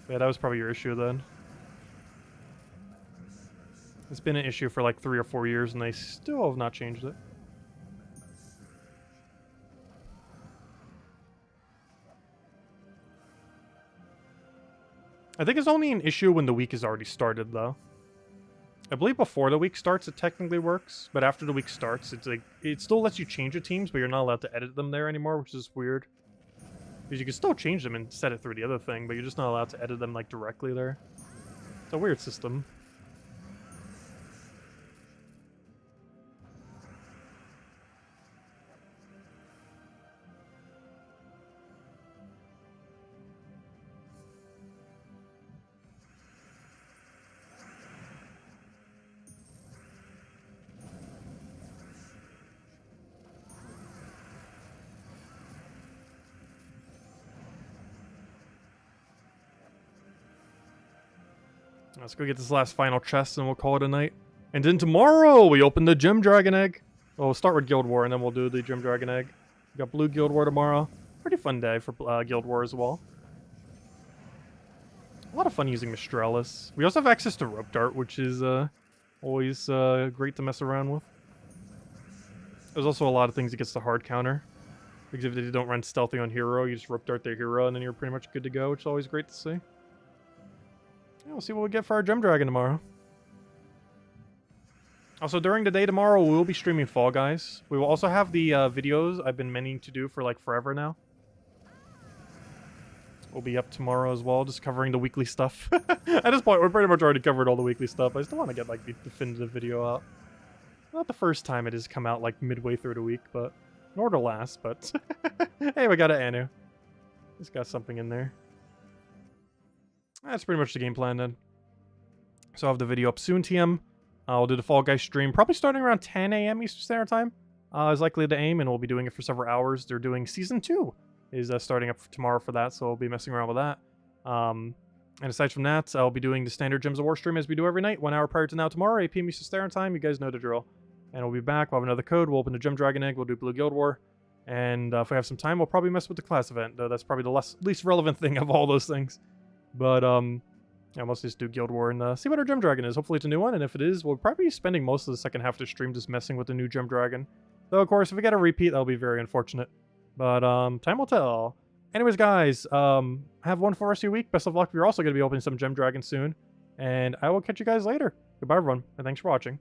Yeah, that was probably your issue then. It's been an issue for like 3 or 4 years and they still have not changed it. I think it's only an issue when the week is already started, though. I believe before the week starts, it technically works, but after the week starts, it's like it still lets you change the teams, but you're not allowed to edit them there anymore, which is weird. Because you can still change them and set it through the other thing, but you're just not allowed to edit them like directly there. It's a weird system. Let's go get this last final chest and we'll call it a night. And then tomorrow we open the Gem Dragon Egg. Well, we'll start with Guild War and then we'll do the Gem Dragon Egg. We got Blue Guild War tomorrow. Pretty fun day for Guild War as well. A lot of fun using Mistralis. We also have access to Rope Dart, which is always great to mess around with. There's also a lot of things against the hard counter. Because if they don't run stealthy on hero, you just Rope Dart their hero and then you're pretty much good to go, which is always great to see. Yeah, we'll see what we get for our Gem Dragon tomorrow. Also, during the day tomorrow, we will be streaming Fall Guys. We will also have the videos I've been meaning to do for like forever now. We'll be up tomorrow as well, just covering the weekly stuff. At this point, we're pretty much already covered all the weekly stuff. I still want to get like the definitive video out. Not the first time it has come out like midway through the week, but nor the last. But hey, we got an Anu. He's got something in there. That's pretty much the game plan then. So I'll have the video up soon, TM. I'll do the Fall Guys stream, probably starting around 10 a.m. Eastern Standard Time. Is likely to aim, and we'll be doing it for several hours. They're doing Season 2. Is starting up tomorrow for that, so I'll be messing around with that. And aside from that, I'll be doing the standard Gems of War stream as we do every night, 1 hour prior to now tomorrow, 8 p.m. Eastern Standard Time. You guys know the drill. And we'll be back. We'll have another code. We'll open the Gem Dragon Egg. We'll do Blue Guild War. And if we have some time, we'll probably mess with the class event, though that's probably the least relevant thing of all those things. But, yeah, mostly just do Guild War and see what our Gem Dragon is. Hopefully it's a new one, and if it is, we'll probably be spending most of the second half of the stream just messing with the new Gem Dragon. Though, of course, if we get a repeat, that'll be very unfortunate. But, time will tell. Anyways, guys, have one for the rest of your week. Best of luck. We're also going to be opening some Gem Dragons soon. And I will catch you guys later. Goodbye, everyone, and thanks for watching.